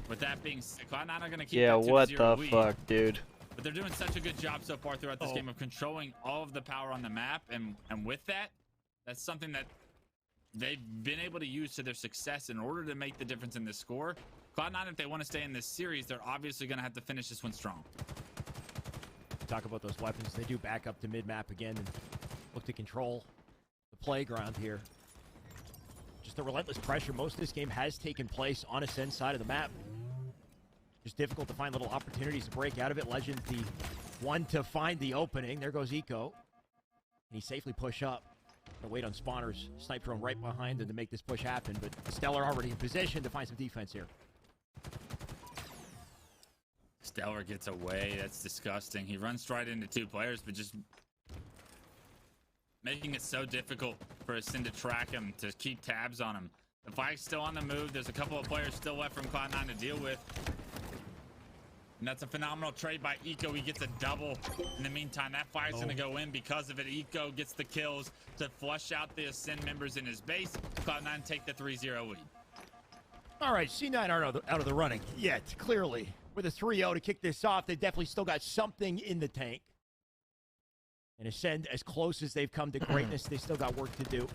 with that being said, Cloud9 are going to keep that 2-0 what the lead. fuck, dude? But they're doing such a good job so far throughout this game of controlling all of the power on the map. And with that, that's something that they've been able to use to their success in order to make the difference in this score. Cloud9, if they want to stay in this series, they're obviously going to have to finish this one strong. Talk about those weapons. They do back up to mid-map again and look to control the playground here. Just the relentless pressure. Most of this game has taken place on Ascend's side of the map. Just difficult to find little opportunities to break out of it. Legend, the one to find the opening. There goes Eco. And he safely push up. Gonna wait on spawners. Snipe drone right behind him to make this push happen. But Stellar already in position to find some defense here. Stellar gets away. That's disgusting. He runs right into two players, but just making it so difficult for Ascend to track him, to keep tabs on him. The flag's still on the move. There's a couple of players still left from Cloud9 to deal with. And that's a phenomenal trade by Eco. He gets a double. In the meantime, that flag's going to go in because of it. Eco gets the kills to flush out the Ascend members in his base. Cloud9 take the 3-0 lead. All right, C9 aren't out of the running yet, clearly. With a 3-0 to kick this off, they definitely still got something in the tank. And Ascend, as close as they've come to greatness, they still got work to do.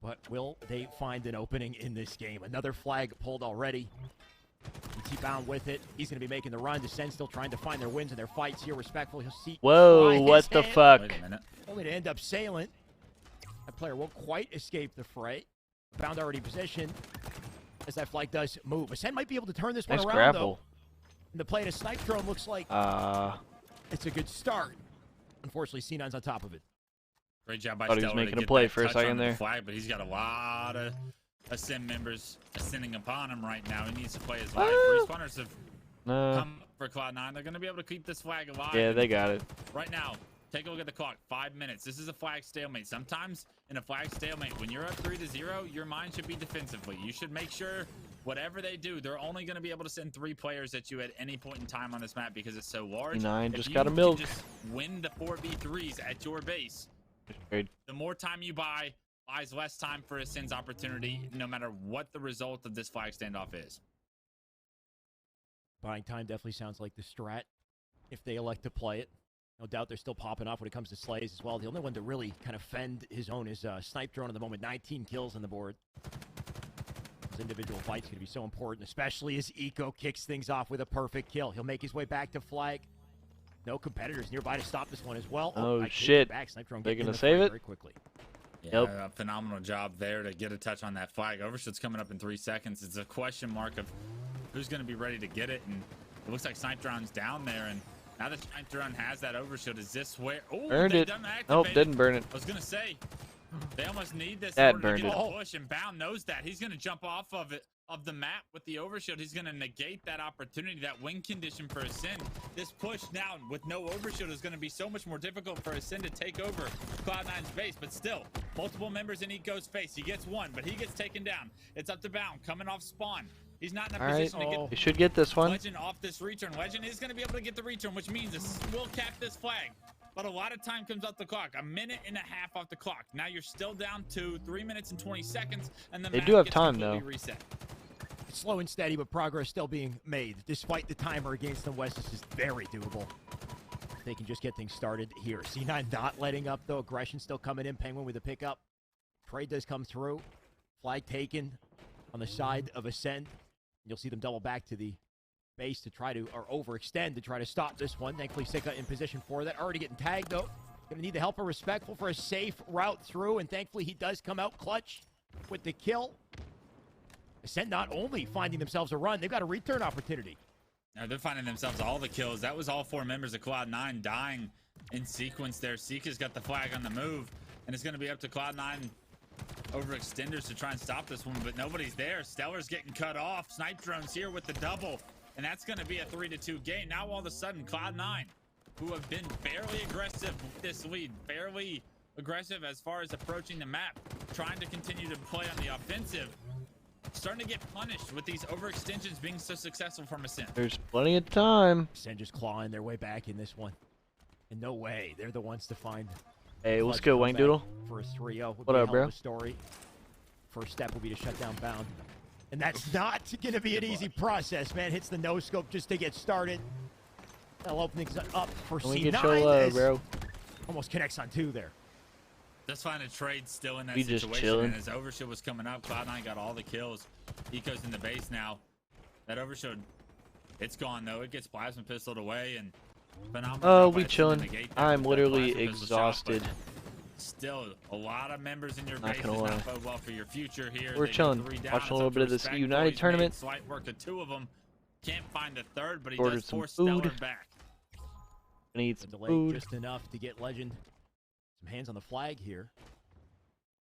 But will they find an opening in this game? Another flag pulled already. ET bound with it. He's going to be making the run. Ascend still trying to find their wins and their fights here. Respectful. He'll see. Whoa, what the fuck? Wait a minute. Only to end up Salient. That player won't quite escape the fray. Bound already positioned. As that flag does move. Ascend might be able to turn this one Nice around, grapple. though. And the play to snipe drone looks like it's a good start. Unfortunately, C9's on top of it. Great job by Thought he was Stellar making to a get play that for a touch second on the there. flag, but he's got a lot of Ascend members ascending upon him right now. He needs to play his life. Respawners have come for Cloud9. They're going to be able to keep this flag alive. Yeah, they got it. Right now, take a look at the clock. 5 minutes. This is a flag stalemate. Sometimes in a flag stalemate, when you're up 3-0, your mind should be defensively. You should make sure whatever they do, they're only going to be able to send 3 players at you at any point in time on this map because it's so large. C9 If just you got a can milk. just win the 4v3s at your base, the more time you buys less time for Ascend's opportunity, no matter what the result of this flag standoff is. Buying time definitely sounds like the strat if they elect to play it. No doubt they're still popping off when it comes to slays as well. The only one to really kind of fend his own is Snipe Drone at the moment. 19 kills on the board. Those individual fights going to be so important, especially as Eco kicks things off with a perfect kill. He'll make his way back to flag. No competitors nearby to stop this one as well. Oh shit. They're going to save it? Very quickly. Yeah, a phenomenal job there to get a touch on that flag. Overshot's coming up in 3 seconds. It's a question mark of who's going to be ready to get it, and it looks like Snipe Drone's down there, and Now the Giant Throne has that overshield. Is this where? Oh, Burned it. Nope, didn't burn it. I was gonna say they almost need this That in order to burned get it. a push, and Bound knows that. He's gonna jump off of the map with the overshield. He's gonna negate that opportunity, that win condition for Ascend. This push now with no overshield is gonna be so much more difficult for Ascend to take over Cloud9's base. But still, multiple members in Eco's face. He gets one, but he gets taken down. It's up to Bound coming off spawn. He's not in a position to get. You should get this one. Legend off this return. Legend is going to be able to get the return, which means this will cap this flag. But a lot of time comes off the clock. A minute and a half off the clock. Now you're still down to 3 minutes and 20 seconds, and the They map do have gets time, completely though. Reset. It's slow and steady, but progress still being made. Despite the timer against the West, this is very doable. They can just get things started here. C9 not letting up, though. Aggression still coming in. Penguin with a pickup. Trade does come through. Flag taken on the side of Ascend. You'll see them double back to the base to try to, or overextend to try to stop this one. Thankfully, Sika in position for that. Already getting tagged, though. Gonna need the help of Respectful for a safe route through, and thankfully he does come out clutch with the kill. Ascend not only finding themselves a run, they've got a return opportunity. Now they're finding themselves all the kills. That was all 4 members of Cloud9 dying in sequence there. Sika's got the flag on the move, and it's gonna be up to Cloud9 overextenders to try and stop this one, but nobody's there. Stellar's getting cut off. Snipe Drone's here with the double, and that's going to be a 3-2 game. Now all of a sudden, Cloud9, who have been fairly aggressive with this lead, fairly aggressive as far as approaching the map, trying to continue to play on the offensive, starting to get punished with these overextensions being so successful from Ascend. There's plenty of time. Ascend just clawing their way back in this one. And no way, they're the ones to find. Hey, what's good, Wang Doodle? For a 3-0. What up, bro? Story. First step will be to shut down Bound. And that's not going to be an easy process, man. Hits the no-scope just to get started. That'll open things up for Can we C9. get your love, bro? Almost connects on 2 there. Just find a trade still in that We just situation. chilling. And as overshield was coming up, Cloud9 got all the kills. Eco's in the base now. That overshield, it's gone though. It gets plasma pistoled away, and phenomenal. Oh, job we by Ascend to chilling. negate that I'm with that literally plasma pistol shot, but exhausted. Still, a lot of members in your Not base gonna does lie. not bode well for your future here. We're They get chilling. 3 down. Watching It's a little up bit to of this Respect. United He's made tournament. Slight work of 2 of them. Can't find a third, but he Ordered does some force food. Stellar back. Gonna eat The some delay food. just enough to get Legend some hands on the flag here.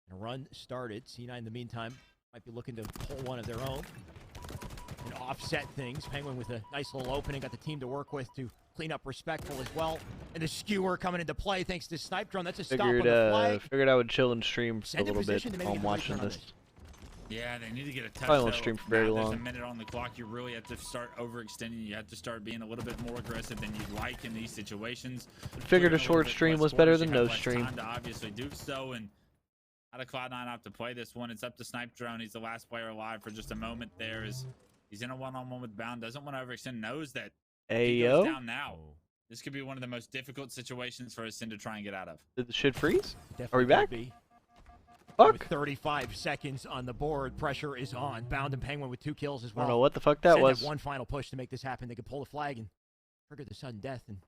And a run started. C9 in the meantime might be looking to pull one of their own and offset things. Penguin with a nice little opening. Got the team to work with to clean up Respectful as well. And the skewer coming into play thanks to Snipe Drone. That's a stop on the flag. Figured I would chill and stream for a Send in little bit position to maybe while get I'm the watching return on this. Yeah, they need to get a touch. Probably won't though. stream for very Now long. There's a minute on the clock. You really have to start overextending. You have to start being a little bit more aggressive than you'd like in these situations. Figured a Clearing short little bit stream less was better quarters, than you no have less stream. time to obviously do so, and out of Cloud9 have to play this one. It's up to Snipe Drone. He's the last player alive for just a moment there. He's in a one-on-one with Bound. Doesn't want to overextend. Knows that if he goes Ayo. down now, this could be one of the most difficult situations for Ascend to try and get out of. Did the shit freeze? Definitely Are we could back? be. Fuck. With 35 seconds on the board. Pressure is on. Bound and Penguin with 2 kills as I well. don't know what the fuck that Send was. one final push to make this happen. They could pull the flag and trigger the sudden death. And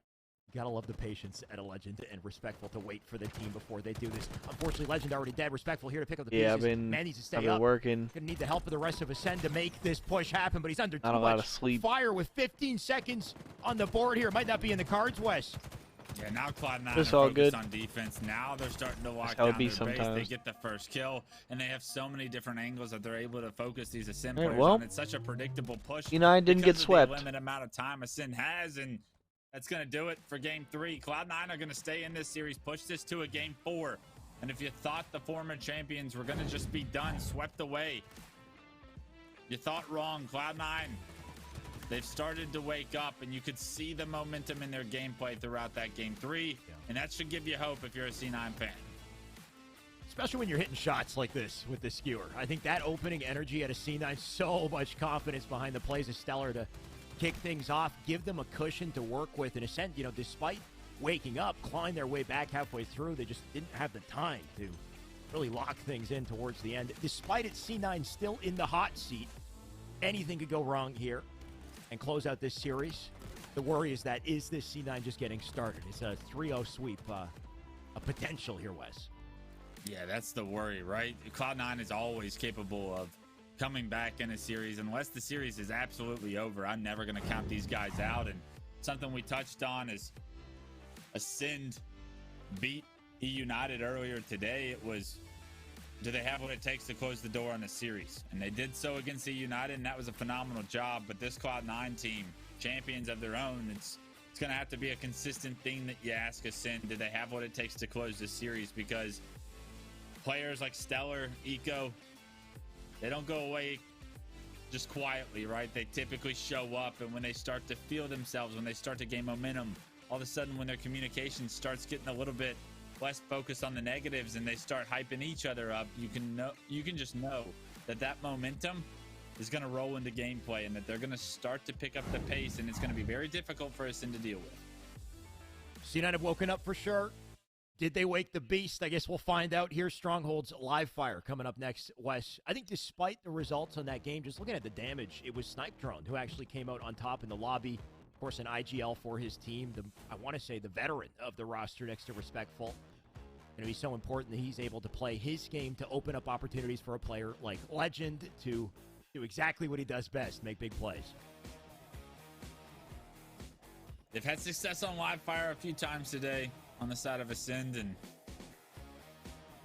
you gotta love the patience at a Legend and Respectful to wait for the team before they do this. Unfortunately, Legend already dead. Respectful here to pick up the Yeah, pieces. Man needs to stay I've been up. working. Gonna need the help of the rest of Ascend to make this push happen, but he's under Not too a lot much of sleep. fire with 15 seconds on the board here. Might not be in the cards, Wes. Yeah, now Cloud9 It's are all focused good. on defense. Now they're starting to lock how it down be their base. They sometimes. get the first kill, and they have so many different angles that they're able to focus these Ascend All right, players well, on. It's such a predictable push. United didn't because get of swept. The limited amount of time Ascend has, and that's going to do it for Game 3. Cloud9 are going to stay in this series, push this to a Game 4. And if you thought the former champions were going to just be done, swept away, you thought wrong. Cloud9, they've started to wake up, and you could see the momentum in their gameplay throughout that Game 3, and that should give you hope if you're a C9 fan. Especially when you're hitting shots like this with the skewer. I think that opening energy at a C9, so much confidence behind the plays of Stellar to kick things off, give them a cushion to work with. And Ascend, you know, despite waking up, clawing their way back halfway through, they just didn't have the time to really lock things in towards the end. Despite it, C9 still in the hot seat. Anything could go wrong here and close out this series. The worry is that, is this C9 just getting started? It's a 3-0 sweep, a potential here, Wes. Yeah, that's the worry, right? Cloud9 is always capable of coming back in a series. Unless the series is absolutely over, I'm never going to count these guys out. And something we touched on is Ascend beat E United earlier today. It was, do they have what it takes to close the door on the series? And they did so against E United, and that was a phenomenal job. But this Cloud9 team, champions of their own, it's going to have to be a consistent thing that you ask Ascend. Do they have what it takes to close this series? Because players like Stellar, Eco, they don't go away just quietly, right? They typically show up, and when they start to feel themselves, when they start to gain momentum, all of a sudden when their communication starts getting a little bit less focused on the negatives and they start hyping each other up, you can just know that that momentum is going to roll into gameplay and that they're going to start to pick up the pace, and it's going to be very difficult for Ascend to deal with. C9 have woken up for sure. Did they wake the beast? I guess we'll find out. Here's Stronghold's live fire coming up next, Wes. I think despite the results on that game, just looking at the damage, it was Snipe Drone who actually came out on top in the lobby. Of course, an IGL for his team. I want to say the veteran of the roster next to Respectful. Going to be so important that he's able to play his game to open up opportunities for a player like Legend to do exactly what he does best, make big plays. They've had success on live fire a few times today on the side of Ascend, and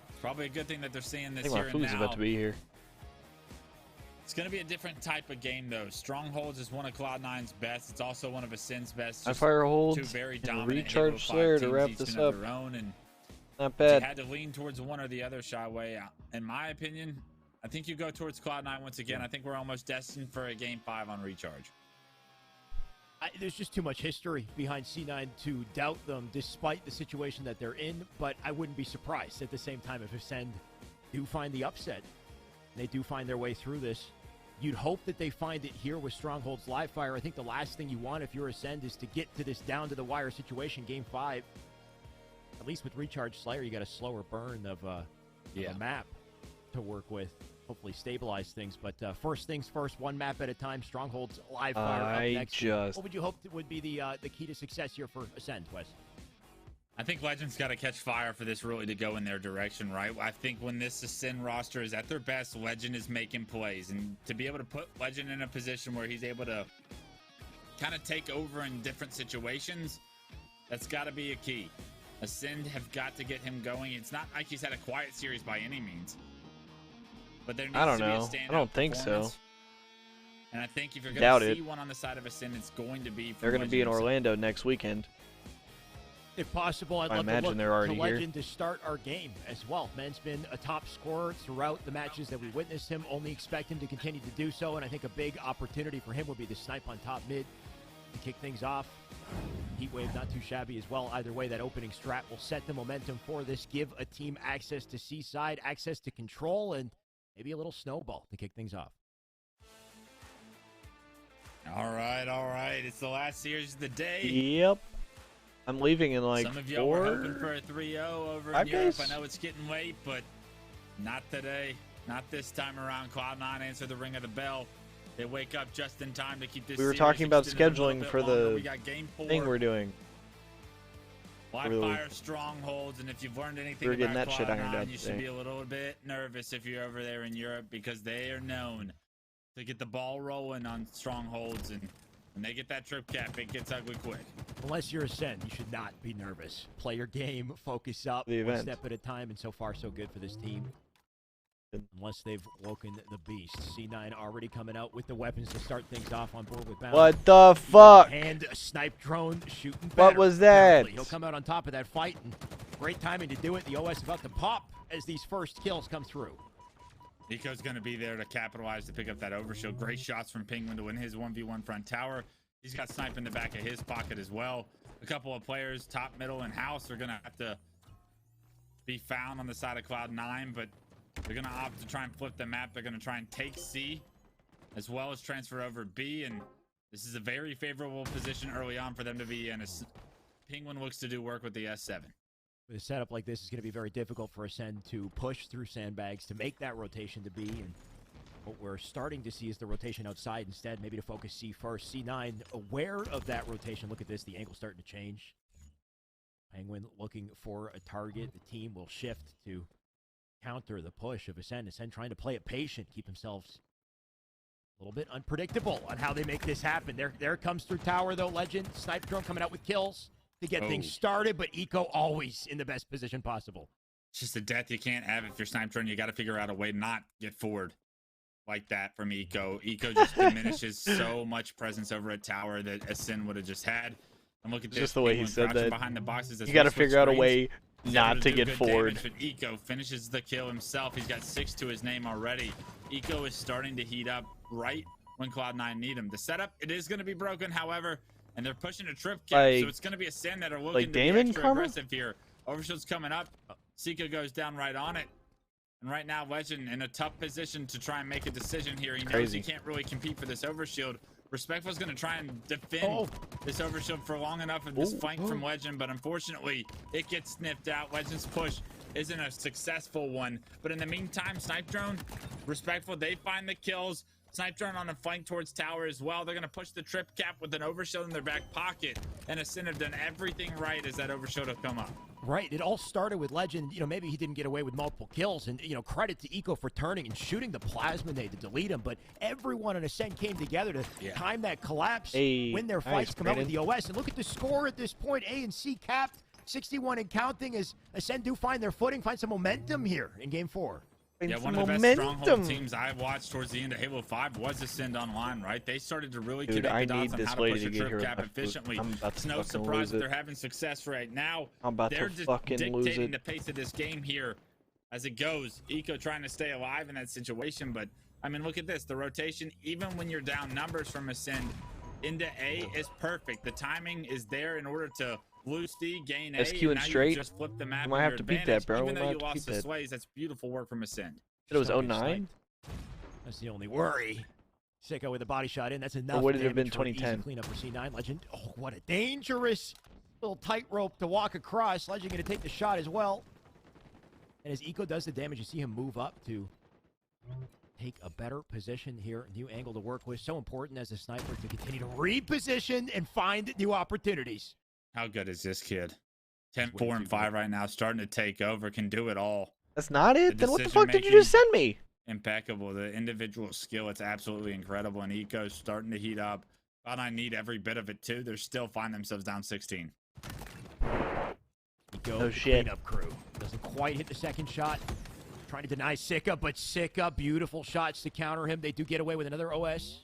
it's probably a good thing that they're seeing this here and now. About to be here. It's going to be a different type of game, though. Strongholds is one of Cloud9's best. It's also one of Ascend's best. I fire holds two very dominant recharge Slayer to wrap this up. Not bad. You had to lean towards one or the other, Shyway. In my opinion, I think you go towards Cloud9 once again. I think we're almost destined for a Game 5 on recharge. There's just too much history behind C9 to doubt them despite the situation that they're in, but I wouldn't be surprised at the same time if Ascend do find the upset. They do find their way through this. You'd hope that they find it here with Stronghold's live fire. I think the last thing you want if you're Ascend is to get to this down-to-the-wire situation, Game 5. At least with Recharge Slayer, you got a slower burn of a map to work with. Hopefully stabilize things. But first things first, one map at a time. Stronghold's live fire up next. What would you hope would be the key to success here for Ascend, Wes? I think Legend's got to catch fire for this really to go in their direction, right? I think when this Ascend roster is at their best, Legend is making plays. And to be able to put Legend in a position where he's able to kind of take over in different situations, that's got to be a key. Ascend have got to get him going. It's not like he's had a quiet series by any means. But there needs to be a standout I don't think so. And I think if you're going to see one on the side of Ascend, it's going to be... They're going to be in Orlando next weekend. If possible, I'd love to look to Legend to start our game as well. Men's been a top scorer throughout the matches that we witnessed him. Only expect him to continue to do so, and I think a big opportunity for him would be to snipe on top mid to kick things off. Heatwave not too shabby as well. Either way, that opening strat will set the momentum for this. Give a team access to C-side, access to control, and maybe a little snowball to kick things off. All right. It's the last series of the day. Yep. I'm leaving in like Some of y'all were hoping for a 3-0 over in Europe. I know it's getting late, but not today. Not this time around. Cloud9 answer the ring of the bell. They wake up just in time to keep this. We were talking about scheduling for the thing we're doing. Live fire Strongholds, and if you've learned anything about Cloud9, you should be a little bit nervous if you're over there in Europe, because they are known to get the ball rolling on Strongholds, and when they get that trip cap, it gets ugly quick. Unless you're Ascend, you should not be nervous. Play your game, focus up, one step at a time, and so far so good for this team. Unless they've woken the beast. C9 already coming out with the weapons to start things off on board with Bound. What the fuck? And a snipe drone shooting better. What was that? Apparently. He'll come out on top of that fight, and great timing to do it. The OS about to pop as these first kills come through. Nico's going to be there to capitalize to pick up that overshield. Great shots from Penguin to win his 1v1 front tower. He's got snipe in the back of his pocket as well. A couple of players, top, middle, and house, are going to have to be found on the side of Cloud9, but they're going to opt to try and flip the map. They're going to try and take C as well as transfer over B, and this is a very favorable position early on for them to be in. As Penguin looks to do work with the S7. With a setup like this, it's going to be very difficult for Ascend to push through sandbags to make that rotation to B, and what we're starting to see is the rotation outside instead, maybe to focus C first. C9 aware of that rotation. Look at this, the angle starting to change. Penguin looking for a target. The team will shift to counter the push of Ascend. Ascend trying to play it patient, keep themselves A little bit unpredictable on how they make this happen. There comes through tower, though, Legend. Snipe drone coming out with kills to get things started, but Eco always in the best position possible. It's just a death you can't have if you're snipe drone. You got to figure out a way to not get forward like that from Eco. Eco just diminishes so much presence over a tower that Ascend would have just had. And look at this. Just the way he said that. Behind the boxes you got to figure out a way not to get forward. Damage, but Eco finishes the kill himself. He's got 6 to his name already. Eco is starting to heat up right when Cloud9 need him. The setup, it is going to be broken, however, and they're pushing a trip cap, so it's going to be Ascend that are looking to be extra aggressive here. Overshield's coming up. Sika goes down right on it. And right now, Legend in a tough position to try and make a decision here. He knows he can't really compete for this overshield. Respectful's going to try and defend this overshield for long enough of this flank from Legend, but unfortunately, it gets sniffed out. Legend's push isn't a successful one. But in the meantime, Snipe Drone, Respectful, they find the kills. Snipe Drone on a flank towards tower as well. They're going to push the trip cap with an overshield in their back pocket. And Ascend have done everything right as that overshield will come up. Right. It all started with Legend. You know, maybe he didn't get away with multiple kills. And, you know, credit to Eco for turning and shooting the plasma nade to delete him. But everyone on Ascend came together to time that collapse, win their fights, come out with the OS. And look at the score at this point. A and C capped 61 and counting as Ascend do find their footing, find some momentum here in Game 4. Yeah, one of the best stronghold teams I watched towards the end of Halo 5 was Ascend Online, right? They started to really connect the dots on how to push a trip cap efficiently. It's no surprise that they're having success right now. They're just dictating the pace of this game here as it goes. Eco trying to stay alive in that situation, but I mean, look at this. The rotation, even when you're down numbers from Ascend into A, is perfect. The timing is there in order to lose D, gain A, SQ and and now straight. you just flip the map. You might have to beat that, bro. Even though you lost the Sways, that's beautiful work from Ascend. It was 09? That's the only worry. Sicko with a body shot in. That's enough. Or would it have been damage for an 2010? Cleanup for C9. Legend. Oh, what a dangerous little tightrope to walk across. Legend going to take the shot as well. And as Eco does the damage, you see him move up to take a better position here. New angle to work with. So important as a sniper to continue to reposition and find new opportunities. How good is this kid? 10, 4, and 5 right now, starting to take over, can do it all. That's not it? Then what the fuck did you just send me? Impeccable. The individual skill, it's absolutely incredible. And Eco's starting to heat up. But I need every bit of it too. They're still finding themselves down 16. Eco, the cleanup crew. Doesn't quite hit the second shot. Trying to deny Sika, but Sika, beautiful shots to counter him. They do get away with another OS.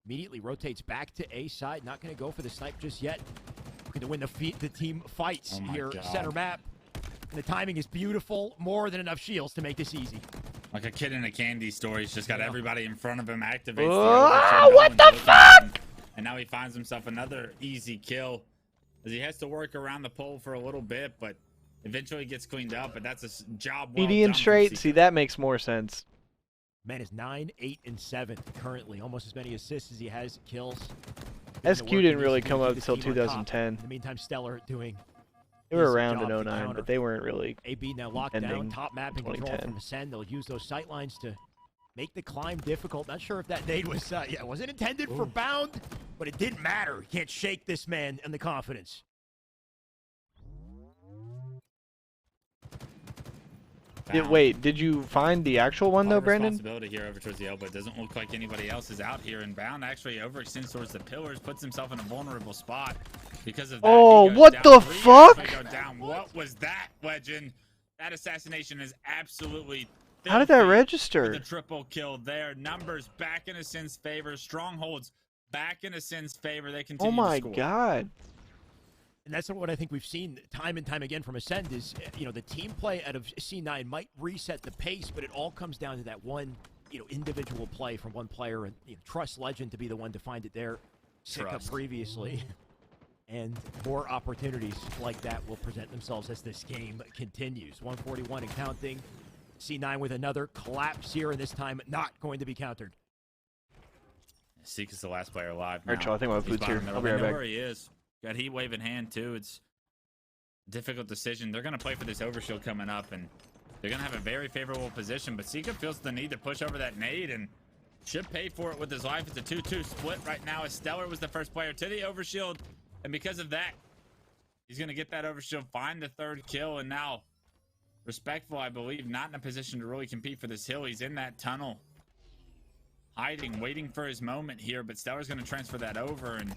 Immediately rotates back to A side. Not going to go for the snipe just yet. Looking to win the team fights here. Center map. And the timing is beautiful. More than enough shields to make this easy. Like a kid in a candy store. He's just got everybody in front of him. Activates what the fuck? And now he finds himself another easy kill. As he has to work around the pole for a little bit, but eventually gets cleaned up. But that's a job well done. Median straight. See, that makes more sense. Man is 9, 8, and 7 currently. Almost as many assists as he has kills. SQ didn't really come up until 2010. In the meantime, Stellar doing. They were around in 09, but they weren't really. AB now locked down, top map and control from Ascend. They'll use those sight lines to make the climb difficult. Not sure if that nade was, it wasn't intended for Bound, but it didn't matter. You can't shake this man and the confidence. Wait, did you find the actual one though, Brandon? Responsibility here over towards the elbow. It doesn't look like anybody else is out here, and Bound actually overextends towards the pillars, puts himself in a vulnerable spot because of that. Oh, what the fuck? What was that, Legend? That assassination is absolutely. How did that register? The triple kill there. Numbers back in Ascend's favor. Strongholds back in Ascend's favor. They continue. Oh my to score. god. And that's what I think we've seen time and time again from Ascend is, you know, the team play out of C9 might reset the pace, but it all comes down to that one, you know, individual play from one player, and trust Legend to be the one to find it there. Sick up previously. And more opportunities like that will present themselves as this game continues. 141 and counting. C9 with another collapse here, and this time not going to be countered. Seek is the last player alive now. Alright, I think my food's here. I'll be right back. Where he is. Got heat wave in hand too. It's a difficult decision. They're going to play for this overshield coming up, and they're going to have a very favorable position. But Sika feels the need to push over that nade and should pay for it with his life. It's a 2-2 split right now as Stellar was the first player to the overshield. And because of that, he's going to get that overshield, find the third kill, and now Respectful, I believe, not in a position to really compete for this hill. He's in that tunnel. hiding, waiting for his moment here, but Stellar's going to transfer that over. And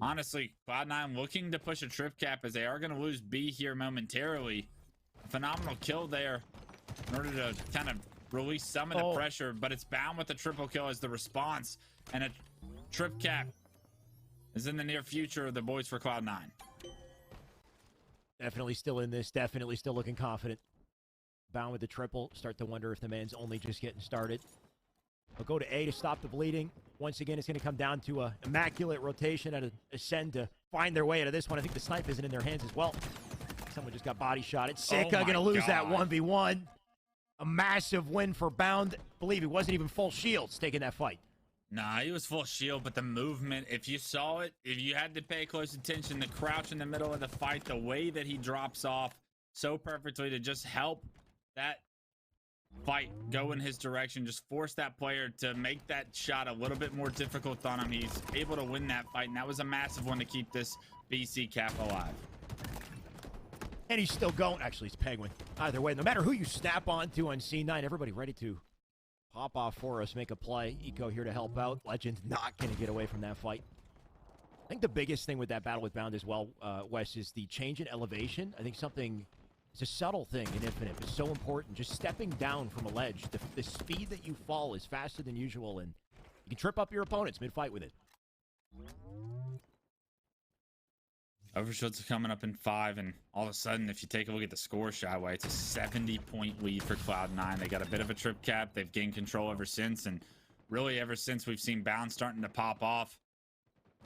honestly, Cloud9 looking to push a trip cap as they are going to lose B here momentarily. A phenomenal kill there in order to kind of release some of the pressure, but it's bound with the triple kill as the response, and a trip cap is in the near future of the boys for Cloud9. Definitely still in this, definitely still looking confident. Bound with the triple, start to wonder if the man's only just getting started. I'll go to A to stop the bleeding. Once again, it's going to come down to a immaculate rotation at Ascend to find their way out of this one. I think the snipe isn't in their hands as well. Someone just got body shotted. Sika going to lose that 1v1. A massive win for Bound. Believe he wasn't even full shields taking that fight. Nah, he was full shield, but the movement, if you saw it, if you had to pay close attention, the crouch in the middle of the fight, the way that he drops off so perfectly to just help that fight go in his direction, just force that player to make that shot a little bit more difficult on him. He's able to win that fight, and that was a massive one to keep this BC cap alive. And he's still going. Actually, it's Penguin. Either way, no matter who you snap onto on C9, everybody ready to pop off for us, make a play. Eco here to help out. Legend's not going to get away from that fight. I think the biggest thing with that battle with Bound as well, Wes, is the change in elevation. I think something, it's a subtle thing in Infinite, but so important. Just stepping down from a ledge. The speed that you fall is faster than usual, and you can trip up your opponents mid-fight with it. Overshields are coming up in 5, and all of a sudden, if you take a look at the score, Shyway, it's a 70-point lead for Cloud9. They got a bit of a trip cap. They've gained control ever since, and really ever since we've seen Bound starting to pop off.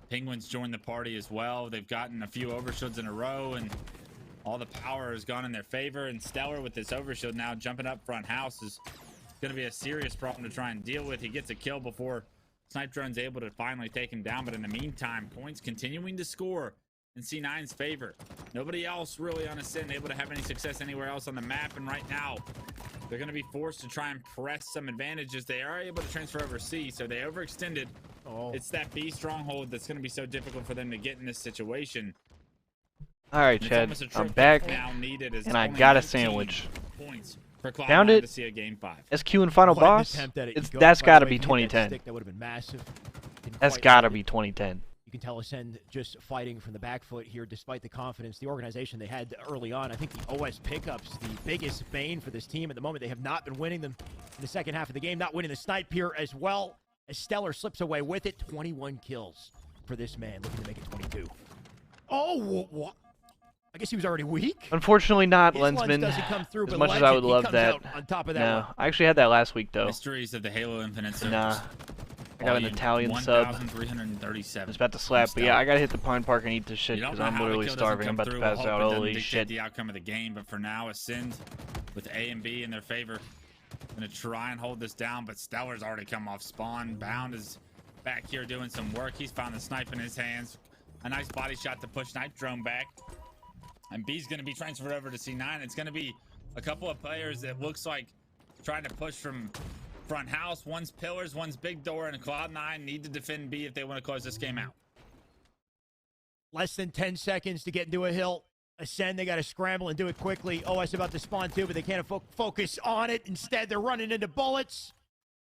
Penguins joined the party as well. They've gotten a few overshields in a row, and all the power has gone in their favor. And Stellar with this overshield now jumping up front house is going to be a serious problem to try and deal with. He gets a kill before Snipe Drone's able to finally take him down, but in the meantime, points continuing to score in C9's favor. Nobody else really on Ascend able to have any success anywhere else on the map, and right now they're going to be forced to try and press some advantages. They are able to transfer over C, so they overextended. It's that B stronghold that's going to be so difficult for them to get in this situation. All right, Chad, I'm back, and I got a sandwich. Found it. SQ and final boss. That's got to be 2010. That would have been massive. That's got to be 2010. You can tell Ascend just fighting from the back foot here, despite the confidence, the organization they had early on. I think the OS pickups, the biggest bane for this team at the moment. They have not been winning them in the second half of the game, not winning the snipe here as well, as Stellar slips away with it. 21 kills for this man, looking to make it 22. Oh, what? I guess he was already weak. Unfortunately not, Lensman. Come through, as much as I would love that. On top of that no, I actually had that last week, though. Mysteries of the Halo Infinite. Nah. I got an Italian sub. 1,337. I was about to slap, but yeah, I gotta hit the Pine Park and eat this shit because I'm literally starving. I'm about to pass out. Holy shit. The outcome of the game, but for now, Ascend with A and B in their favor. Gonna try and hold this down, but Stellar's already come off spawn. Bound is back here doing some work. He's found the snipe in his hands. A nice body shot to push Snipe Drone back. And B's gonna be transferred over to C9. It's gonna be a couple of players that looks like trying to push from front house. One's pillars, one's big door, and Cloud9 need to defend B if they want to close this game out. Less than 10 seconds to get into a hill. Ascend, they got to scramble and do it quickly. OS about to spawn too, but they can't focus on it. Instead, they're running into bullets.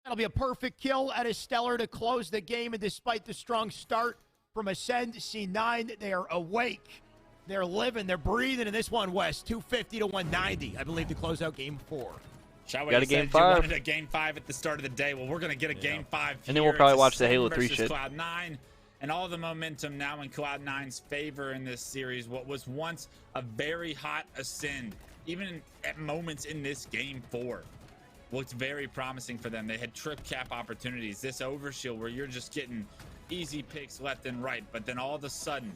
That'll be a perfect kill out of Stellar to close the game, and despite the strong start from Ascend, C9, they are awake. They're living, they're breathing in this one, West. 250 to 190, I believe, to close out Game 4. Shall we got a Game 5. You wanted a Game 5 at the start of the day. Well, we're going to get a Game 5 and then we'll probably watch the Halo 3 shit. Cloud9, and all the momentum now in Cloud9's favor in this series. What was once a very hot Ascend, even at moments in this Game 4, looked very promising for them. They had trip cap opportunities. This overshield where you're just getting easy picks left and right, but then all of a sudden,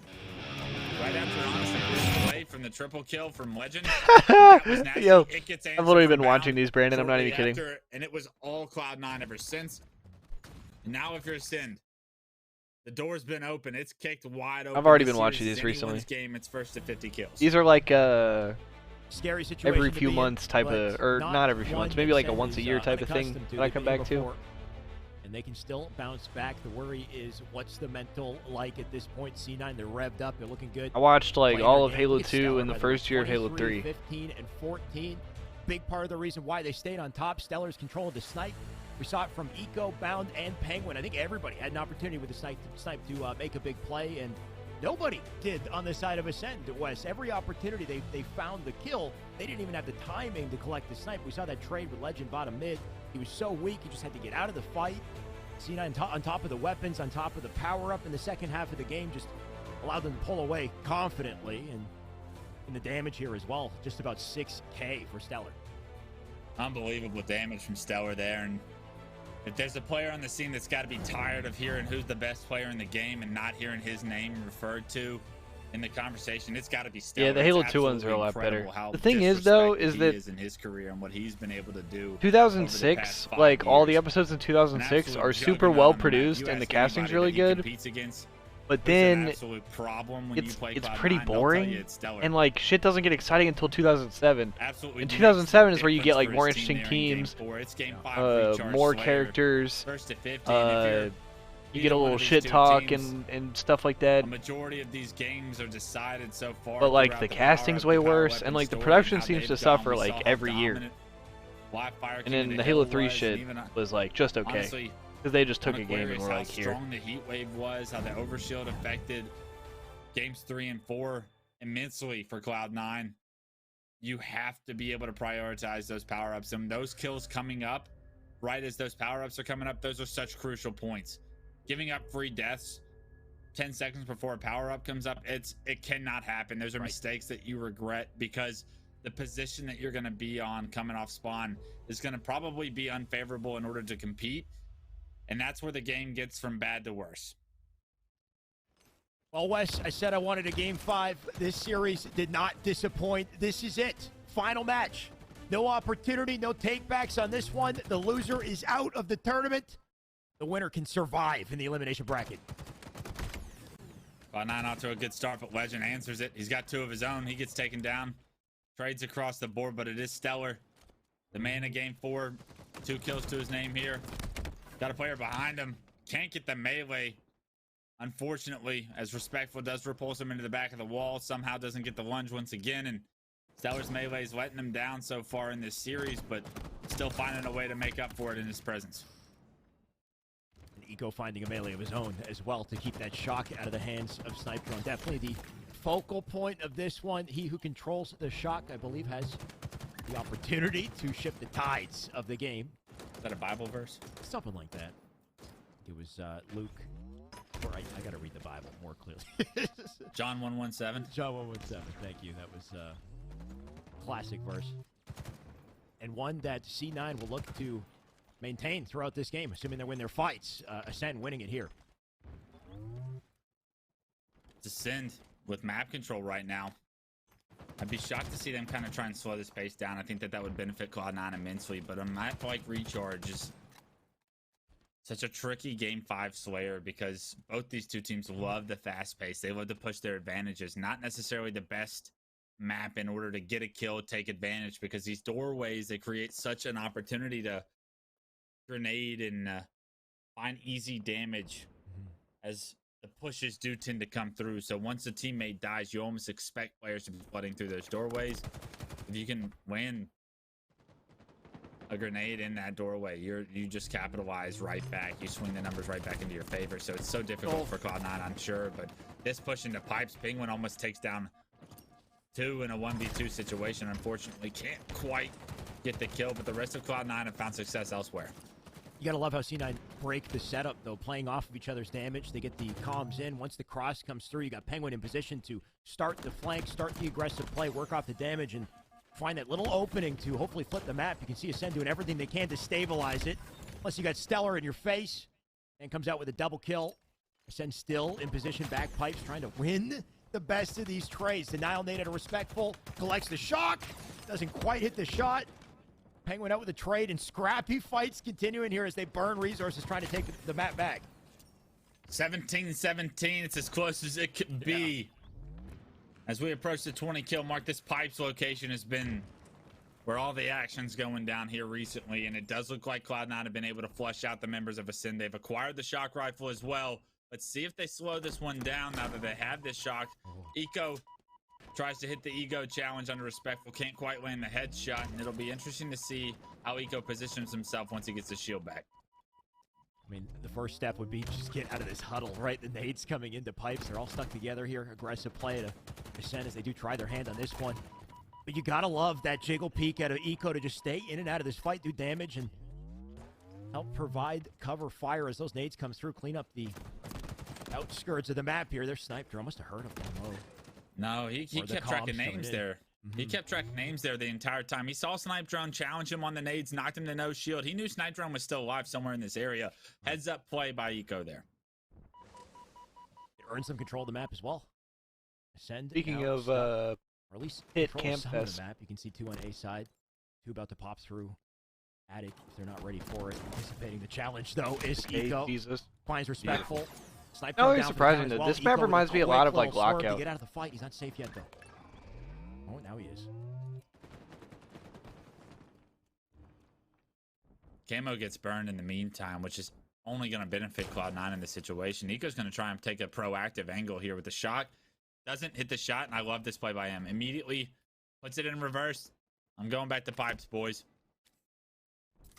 right after honestly this play from the triple kill from Legend, yo, I've literally been watching these, Brandon. I'm not even kidding. And it was all Cloud9 ever since. And now if you're Ascend, the door's been open. It's kicked wide open. I've already been watching these recently. Game, it's first to 50 kills. These are like scary situation every few months type of, or not every few months, maybe like a once a year type of thing that I come back to. And they can still bounce back. The worry is, what's the mental like at this point? C9, they're revved up. They're looking good. I watched like all of Halo 2 in the first year of Halo 3. 15 and 14. Big part of the reason why they stayed on top. Stellar's control of the snipe. We saw it from Eco, Bound, and Penguin. I think everybody had an opportunity with the snipe to make a big play, and nobody did on the side of Ascend, Wes. Every opportunity they found the kill, they didn't even have the timing to collect the snipe. We saw that trade with Legend bottom mid. He was so weak, he just had to get out of the fight. C9 on top of the weapons, on top of the power-up in the second half of the game, just allowed them to pull away confidently. And the damage here as well, just about 6K for Stellar. Unbelievable damage from Stellar there. And if there's a player on the scene that's got to be tired of hearing who's the best player in the game and not hearing his name referred to in the conversation, it's got to be Stellar. Yeah, the Halo 2 ones are a lot better. The thing is, though, is that in his career and what he's been able to do 2006, like all the episodes in 2006 are super well produced and the casting's really good. But then it's pretty boring, and like shit doesn't get exciting until 2007. And 2007 is where you get like more interesting teams, more characters, you get a little shit talk and stuff like that. A majority of these games are decided so far. But like the casting's way worse, and like the production seems to suffer like every year. And then the Halo 3 shit was like just okay. Because they just took a game and were like, here. How strong the heat wave was, how the overshield affected games 3 and 4 immensely for Cloud9. You have to be able to prioritize those power-ups. And those kills coming up, right as those power-ups are coming up, those are such crucial points. Giving up free deaths 10 seconds before a power-up comes up, it cannot happen. Those are mistakes that you regret, because the position that you're going to be on coming off spawn is going to probably be unfavorable in order to compete. And that's where the game gets from bad to worse. Well, Wes, I said I wanted a Game 5. This series did not disappoint. This is it. Final match. No opportunity, no takebacks on this one. The loser is out of the tournament. The winner can survive in the elimination bracket. Cloud9 out to a good start, but Legend answers it. He's got 2 of his own. He gets taken down. Trades across the board, but it is Stellar. The man in Game 4. 2 kills to his name here. Got a player behind him. Can't get the melee. Unfortunately, as Respectful does repulse him into the back of the wall. Somehow doesn't get the lunge once again. And Stellar's melee is letting him down so far in this series, but still finding a way to make up for it in his presence. And Eco finding a melee of his own as well to keep that shock out of the hands of Sniper. Definitely the focal point of this one. He who controls the shock, I believe, has the opportunity to shift the tides of the game. Is that a Bible verse? Something like that. It was Luke. Or I got to read the Bible more clearly. John 1:17. John 1:17. Thank you. That was a classic verse. And one that C9 will look to maintain throughout this game, assuming they win their fights. Ascend winning it here. Ascend with map control right now. I'd be shocked to see them kind of try and slow this pace down. I think that would benefit Cloud9 immensely, but a map like Recharge is such a tricky Game 5 Slayer, because both these two teams love the fast pace. They love to push their advantages. Not necessarily the best map in order to get a kill, take advantage, because these doorways, they create such an opportunity to grenade and find easy damage as the pushes do tend to come through. So once a teammate dies, you almost expect players to be flooding through those doorways. If you can win a grenade in that doorway, you just capitalize right back. You swing the numbers right back into your favor. So it's so difficult for Cloud9, I'm sure. But this push into pipes, Penguin almost takes down 2 in a 1v2 situation. Unfortunately, can't quite get the kill, but the rest of Cloud9 have found success elsewhere. You gotta love how C9 break the setup, though, playing off of each other's damage. They get the comms in. Once the cross comes through, you got Penguin in position to start the flank, start the aggressive play, work off the damage, and find that little opening to hopefully flip the map. You can see Ascend doing everything they can to stabilize it. Plus, you got Stellar in your face, and comes out with a double kill. Ascend still in position, back pipes, trying to win the best of these trades. Denial Nate at a Respectful, collects the shock, doesn't quite hit the shot. Penguin out with a trade, and scrappy fights continuing here as they burn resources trying to take the map back. 17-17, it's as close as it could be. As we approach the 20 kill mark, this pipes location has been where all the action's going down here recently, and it does look like Cloud9 have been able to flush out the members of Ascend. They've acquired the shock rifle as well. Let's see if they slow this one down now that they have this shock. Eco Tries to hit the Ego challenge under respectful. Can't quite land the headshot, and it'll be interesting to see how Ego positions himself once he gets the shield back. I mean, the first step would be just get out of this huddle, right? The nades coming into pipes. They're all stuck together here. Aggressive play to Ascend as they do try their hand on this one. But you gotta love that jiggle peek out of Eco to just stay in and out of this fight, do damage, and help provide cover fire as those nades come through. Clean up the outskirts of the map here. Their sniper drone must have hurt him. Oh. No, he kept tracking names there. He kept tracking names there the entire time. He saw Snipe Drone, challenge him on the nades, knocked him to no shield. He knew Snipe Drone was still alive somewhere in this area. Heads up play by Eco there. It earned some control of the map as well. Ascend. Speaking of or at least hit camp fest. of the map. You can see 2 on A side. 2 about to pop through. Attic if they're not ready for it. Anticipating the challenge though is Eco. Jesus. Finds respectful. Sniper No, down it's for the surprising count as that well. this Eco map with reminds me a quick lot of like little swerve to Lockout. get out of the fight. He's not safe yet though. Oh, now he is. Camo gets burned in the meantime, which is only going to benefit Cloud9 in this situation. Eco's going to try and take a proactive angle here with the shot. Doesn't hit the shot, and I love this play by him. Immediately puts it in reverse. I'm going back to pipes, boys.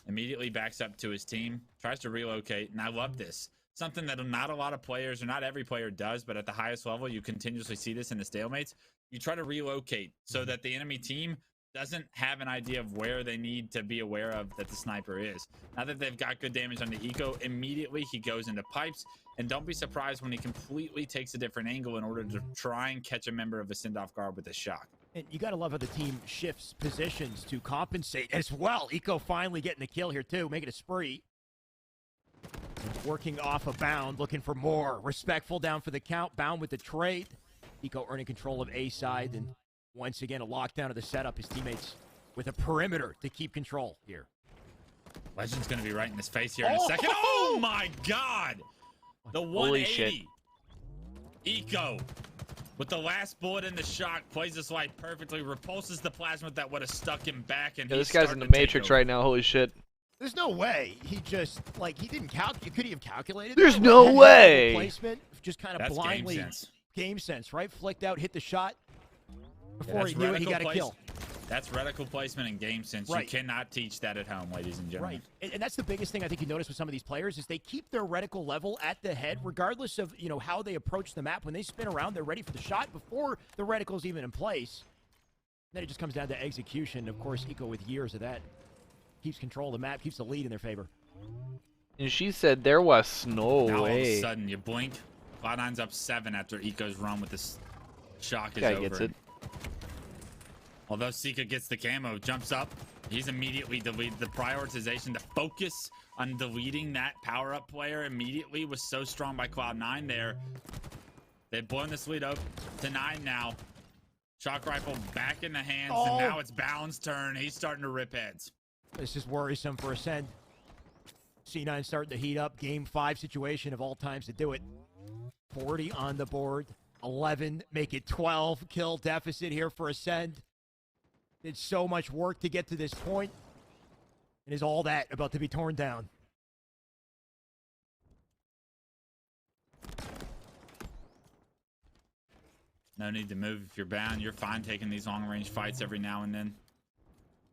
Immediately backs up to his team. Tries to relocate, and I love this. Something that not a lot of players, or not every player does, but at the highest level, you continuously see this in the stalemates. You try to relocate so that the enemy team doesn't have an idea of where they need to be aware of that the sniper is. Now that they've got good damage on the Eco, immediately he goes into pipes, and don't be surprised when he completely takes a different angle in order to try and catch a member of the send-off guard with a shock. And you gotta love how the team shifts positions to compensate as well. Eco finally getting the kill here too, making a spree. And working off a Bound, looking for more. Respectful down for the count, Bound with the trade. Eco earning control of A side, and once again, a lockdown of the setup. His teammates with a perimeter to keep control here. Legend's going to be right in his face here in a second. Oh my God! The 180. Holy shit. Eco, with the last bullet in the shock, plays this light perfectly, repulses the plasma that would have stuck him back. And Yeah, this guy's in the Matrix right now. Holy shit. There's no way he just, like, he didn't calculate. Could he have calculated? There's no way. Placement, just kind of That's blindly. Game sense, right? Flicked out, hit the shot. Before he knew it, he got a kill. That's reticle placement and game sense. Right. You cannot teach that at home, ladies and gentlemen. Right, and that's the biggest thing I think you notice with some of these players is they keep their reticle level at the head, regardless of how they approach the map. When they spin around, they're ready for the shot before the reticle's even in place. Then it just comes down to execution. Of course, Eco with years of that keeps control of the map, keeps the lead in their favor. And she said there was no way. Now all of a sudden, you blink. Cloud9's up 7 after Eco's run with this shock is over. Gets it. Although Sika gets the camo, jumps up, he's immediately deleted. The prioritization, the focus on deleting that power-up player immediately was so strong by Cloud9 there. They've blown this lead up to 9 now. Shock rifle back in the hands, and now it's Bound's turn. He's starting to rip heads. This is worrisome for Ascend. C9 starting to heat up. Game 5 situation of all times to do it. 40 on the board. 11, make it 12. Kill deficit here for Ascend. Did so much work to get to this point. And is all that about to be torn down? No need to move if you're Bound. You're fine taking these long-range fights every now and then.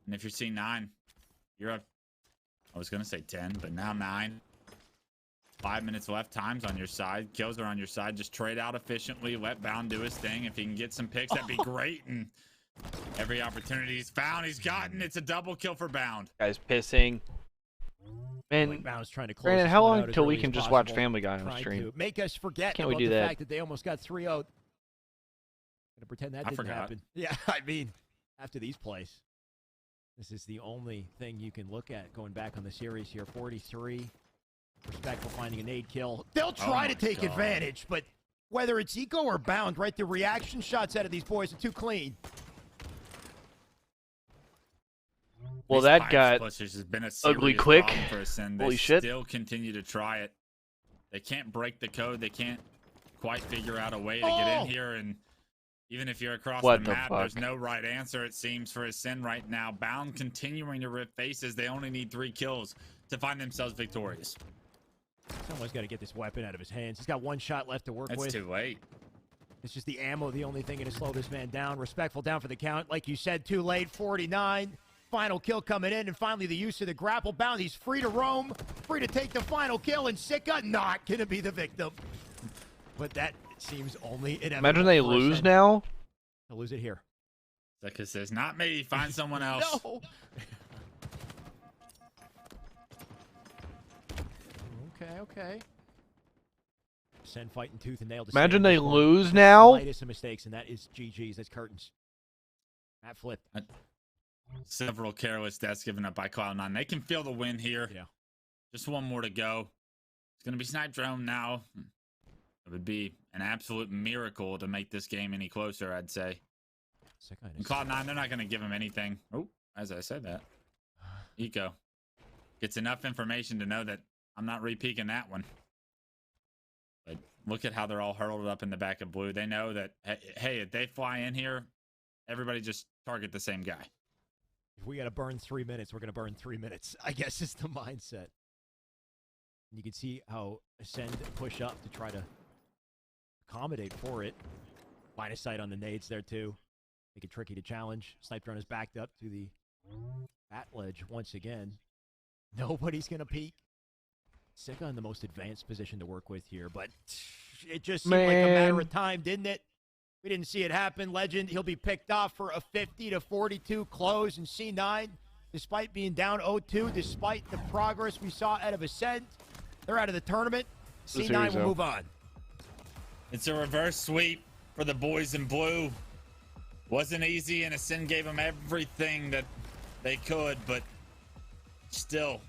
And if you're C9, you're up. I was going to say 10, but now 9. 5 minutes left. Time's on your side. Kills are on your side. Just trade out efficiently. Let Bound do his thing. If he can get some picks, that'd be great. And every opportunity he's found, he's gotten. It's a double kill for Bound. Guy's pissing. Man, Bound's trying to close Brandon, this how one long out as until we early can as just possible. watch Family Guy on Trying stream? to make us forget Can't we about do the that? fact that they almost got 3-0. Gonna pretend that didn't happen. Yeah, I mean, after these plays, this is the only thing you can look at going back on the series here. 43. Respectful finding a nade kill. They'll try to take advantage, but whether it's Eco or Bound, right, the reaction shots out of these boys are too clean. Well, that got has been a ugly quick. For Ascend. Holy they shit. Still continue to try it. They can't break the code. They can't quite figure out a way to get in here. And even if you're across the map, there's no right answer, it seems, for Ascend right now. Bound continuing to rip faces. They only need 3 kills to find themselves victorious. Someone's got to get this weapon out of his hands. He's got 1 shot left to work with. It's too late. It's just the ammo, the only thing going to slow this man down. Respectful down for the count. Like you said, too late, 49. Final kill coming in, and finally the use of the grapple bound. He's free to roam, free to take the final kill, and Sika not going to be the victim. But that seems only inevitable. Imagine they lose now. They'll lose it here. Sika says, not me, find someone else. No. Okay. Send fighting tooth and nail. To Imagine they lose now. Lightest of mistakes, and that is GG's. That's curtains. That flipped. Several careless deaths given up by Cloud9. They can feel the win here. Yeah. Just one more to go. It's going to be Snipe Drone now. It would be an absolute miracle to make this game any closer, I'd say. And Cloud9, they're not going to give him anything. Oh, as I said that. Eco gets enough information to know that I'm not re-peeking that one. But look at how they're all hurled up in the back of blue. They know that, hey, if they fly in here, everybody just target the same guy. If we got to burn 3 minutes, we're going to burn 3 minutes, I guess is the mindset. And you can see how Ascend push up to try to accommodate for it. Line of sight on the nades there, too. Make it tricky to challenge. Snipe Drone is backed up to the bat ledge once again. Nobody's going to peek. Sika in the most advanced position to work with here, but it just seemed like a matter of time, didn't it? We didn't see it happen. Legend, he'll be picked off for a 50-42 close, and C9, despite being down 0-2, despite the progress we saw out of Ascent, they're out of the tournament. C9 will move on. It's a reverse sweep for the boys in blue. Wasn't easy, and Ascent gave them everything that they could, but still,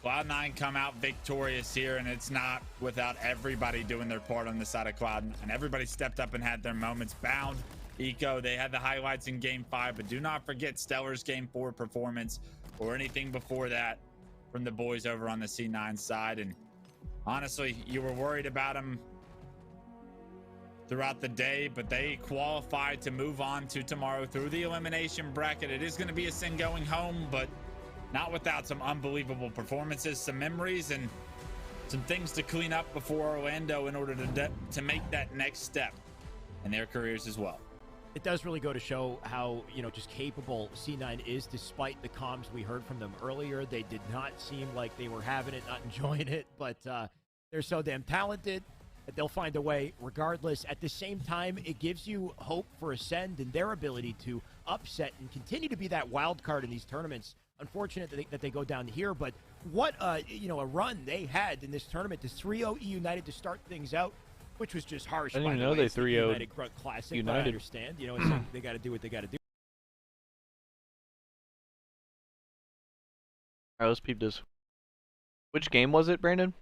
Cloud9 come out victorious here, and it's not without everybody doing their part on the side of Cloud9. And everybody stepped up and had their moments. Bound, Eco, they had the highlights in Game 5, but do not forget Stellar's Game 4 performance or anything before that from the boys over on the C9 side. And honestly, you were worried about them throughout the day, but they qualified to move on to tomorrow through the elimination bracket. It is going to be a sin going home, but not without some unbelievable performances, some memories, and some things to clean up before Orlando in order to make that next step in their careers as well. It does really go to show how, just capable C9 is, despite the comms we heard from them earlier. They did not seem like they were having it, not enjoying it, but they're so damn talented that they'll find a way regardless. At the same time, it gives you hope for Ascend and their ability to upset and continue to be that wild card in these tournaments. Unfortunate that they go down here, but what a run they had in this tournament. To 3-0 United to start things out, which was just harsh. I didn't even know they 3-0 United Classic. United. I understand. They got to do what they got to do. All right, let's peep this. Which game was it, Brandon?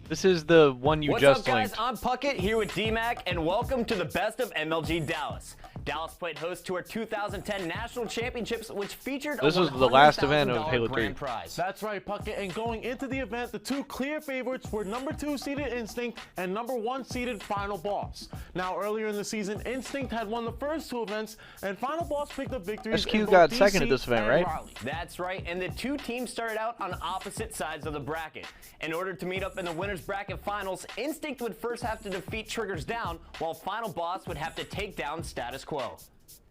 This is the one you just linked. What's up, guys? I'm Puckett here with DMAC, and welcome to the Best of MLG Dallas. Dallas played host to our 2010 National Championships, which featured this was the last event of Halo 3. Prize. That's right, Puckett. And going into the event, the two clear favorites were #2 seeded Instinct and #1 seeded Final Boss. Now, earlier in the season, Instinct had won the first two events, and Final Boss picked up victories. SQ got second at this event, right? Raleigh. That's right, and the two teams started out on opposite sides of the bracket. In order to meet up in the winner's bracket finals, Instinct would first have to defeat Triggers Down, while Final Boss would have to take down Status Quo.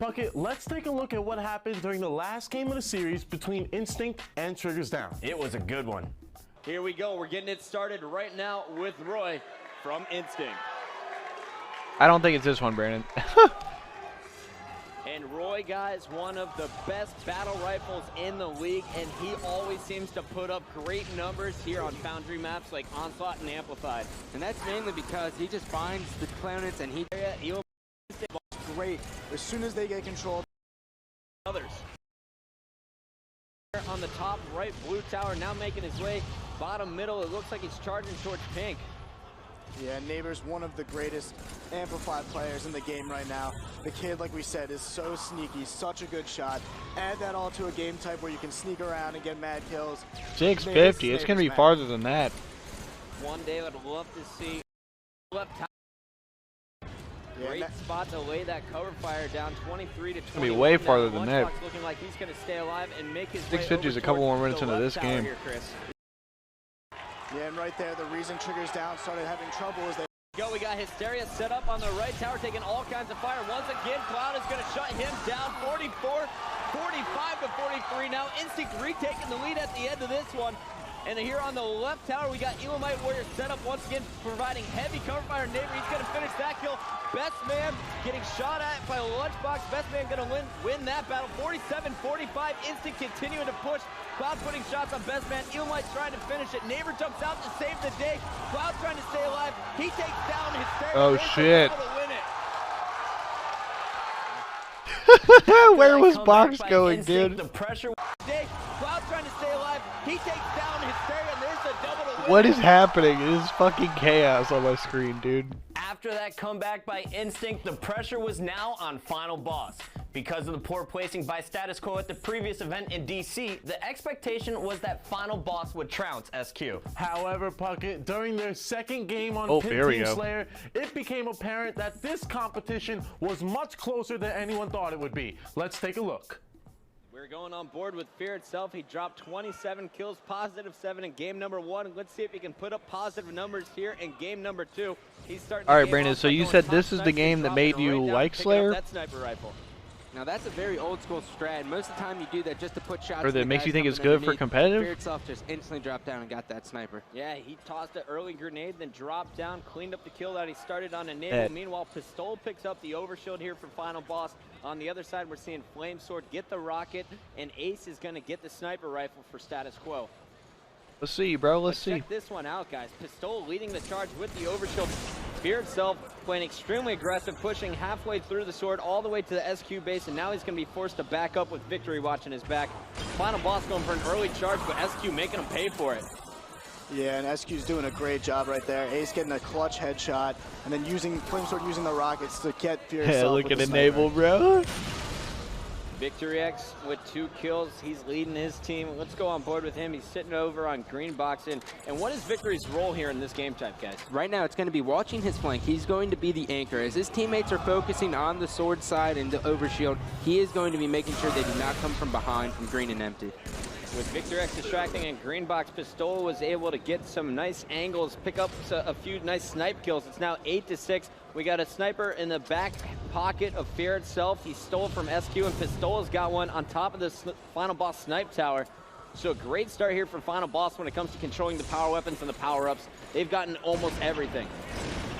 Puckett, let's take a look at what happened during the last game of the series between Instinct and Triggers Down. It was a good one. Here we go. We're getting it started right now with Roy from Instinct. I don't think it's this one, Brandon. And Roy, guys, one of the best battle rifles in the league, and he always seems to put up great numbers here on Foundry maps like Onslaught and Amplified. And that's mainly because he just finds the planets and he'll great as soon as they get control. Others. On the top right, blue tower now making his way. Bottom middle, it looks like he's charging towards pink. Yeah, Neighbor's one of the greatest Amplified players in the game right now. The kid, like we said, is so sneaky, such a good shot. Add that all to a game type where you can sneak around and get mad kills. 650, it's going to be farther than that. One day I'd love to see left top. Great spot to lay that cover fire down 23 to 20. It's gonna be way farther than that. Looking like he's gonna stay alive and make his 650 is a couple more minutes into this game. Here, Chris. Yeah, and right there, the reason Triggers Down started having trouble is they We got Hysteria set up on the right tower, taking all kinds of fire. Once again, Cloud is gonna shut him down. 44, 45 to 43 now. Instinct retaking the lead at the end of this one. And here on the left tower, we got Elamite Warrior set up once again, providing heavy cover fire. Neighbor, he's going to finish that kill. Best Man getting shot at by a lunchbox. Best Man going to win that battle. 47-45. Instinct continuing to push. Cloud putting shots on Best Man. Elamite trying to finish it. Neighbor jumps out to save the day. Cloud trying to stay alive. He takes down Hysteria. Oh, shit. To Where was Box going, dude? The pressure. Cloud trying to stay alive. He takes down Hysteria, and there's the double to win. What is happening? It is fucking chaos on my screen, dude. After that comeback by Instinct, the pressure was now on Final Boss. Because of the poor placing by Status Quo at the previous event in DC, the expectation was that Final Boss would trounce SQ. However, Puckett, during their second game on Team Slayer, it became apparent that this competition was much closer than anyone thought it would be. Let's take a look. We're going on board with Fear itself. He dropped 27 kills, +7 in game number 1. Let's see if he can put up positive numbers here in game number 2. He's starting. All right, Brandon. So you said this is the game that made you like Slayer? That sniper rifle. Now that's a very old school strat. Most of the time you do that just to put shots. Or that makes you think it's good for competitive? Fear itself just instantly dropped down and got that sniper. Yeah, he tossed an early grenade, then dropped down, cleaned up the kill that he started on Enable. Meanwhile, Pistol picks up the overshield here for Final Boss. On the other side, we're seeing Flame Sword get the rocket, and Ace is going to get the sniper rifle for Status Quo. Let's see, bro. Let's see. Check this one out, guys. Pistol leading the charge with the overshield. Fear itself playing extremely aggressive, pushing halfway through the sword all the way to the SQ base, and now he's going to be forced to back up with Victory watching his back. Final Boss going for an early charge, but SQ making him pay for it. Yeah, and SQ's doing a great job right there. Ace getting a clutch headshot, and then using Flame Sword using the rockets to get Fear itself. Yeah, look at Enable, bro. Victory X with 2 kills. He's leading his team. Let's go on board with him. He's sitting over on green boxing. And what is Victory's role here in this game type, guys? Right now, it's going to be watching his flank. He's going to be the anchor. As his teammates are focusing on the sword side and the overshield, he is going to be making sure they do not come from behind from green and empty. With Victor X distracting and green box, Pistol was able to get some nice angles, pick up a few nice snipe kills. It's now 8-6. We got a sniper in the back pocket of Fear itself. He stole from SQ, and Pistol's got one on top of the Final Boss snipe tower. So a great start here for Final Boss when it comes to controlling the power weapons and the power-ups. They've gotten almost everything.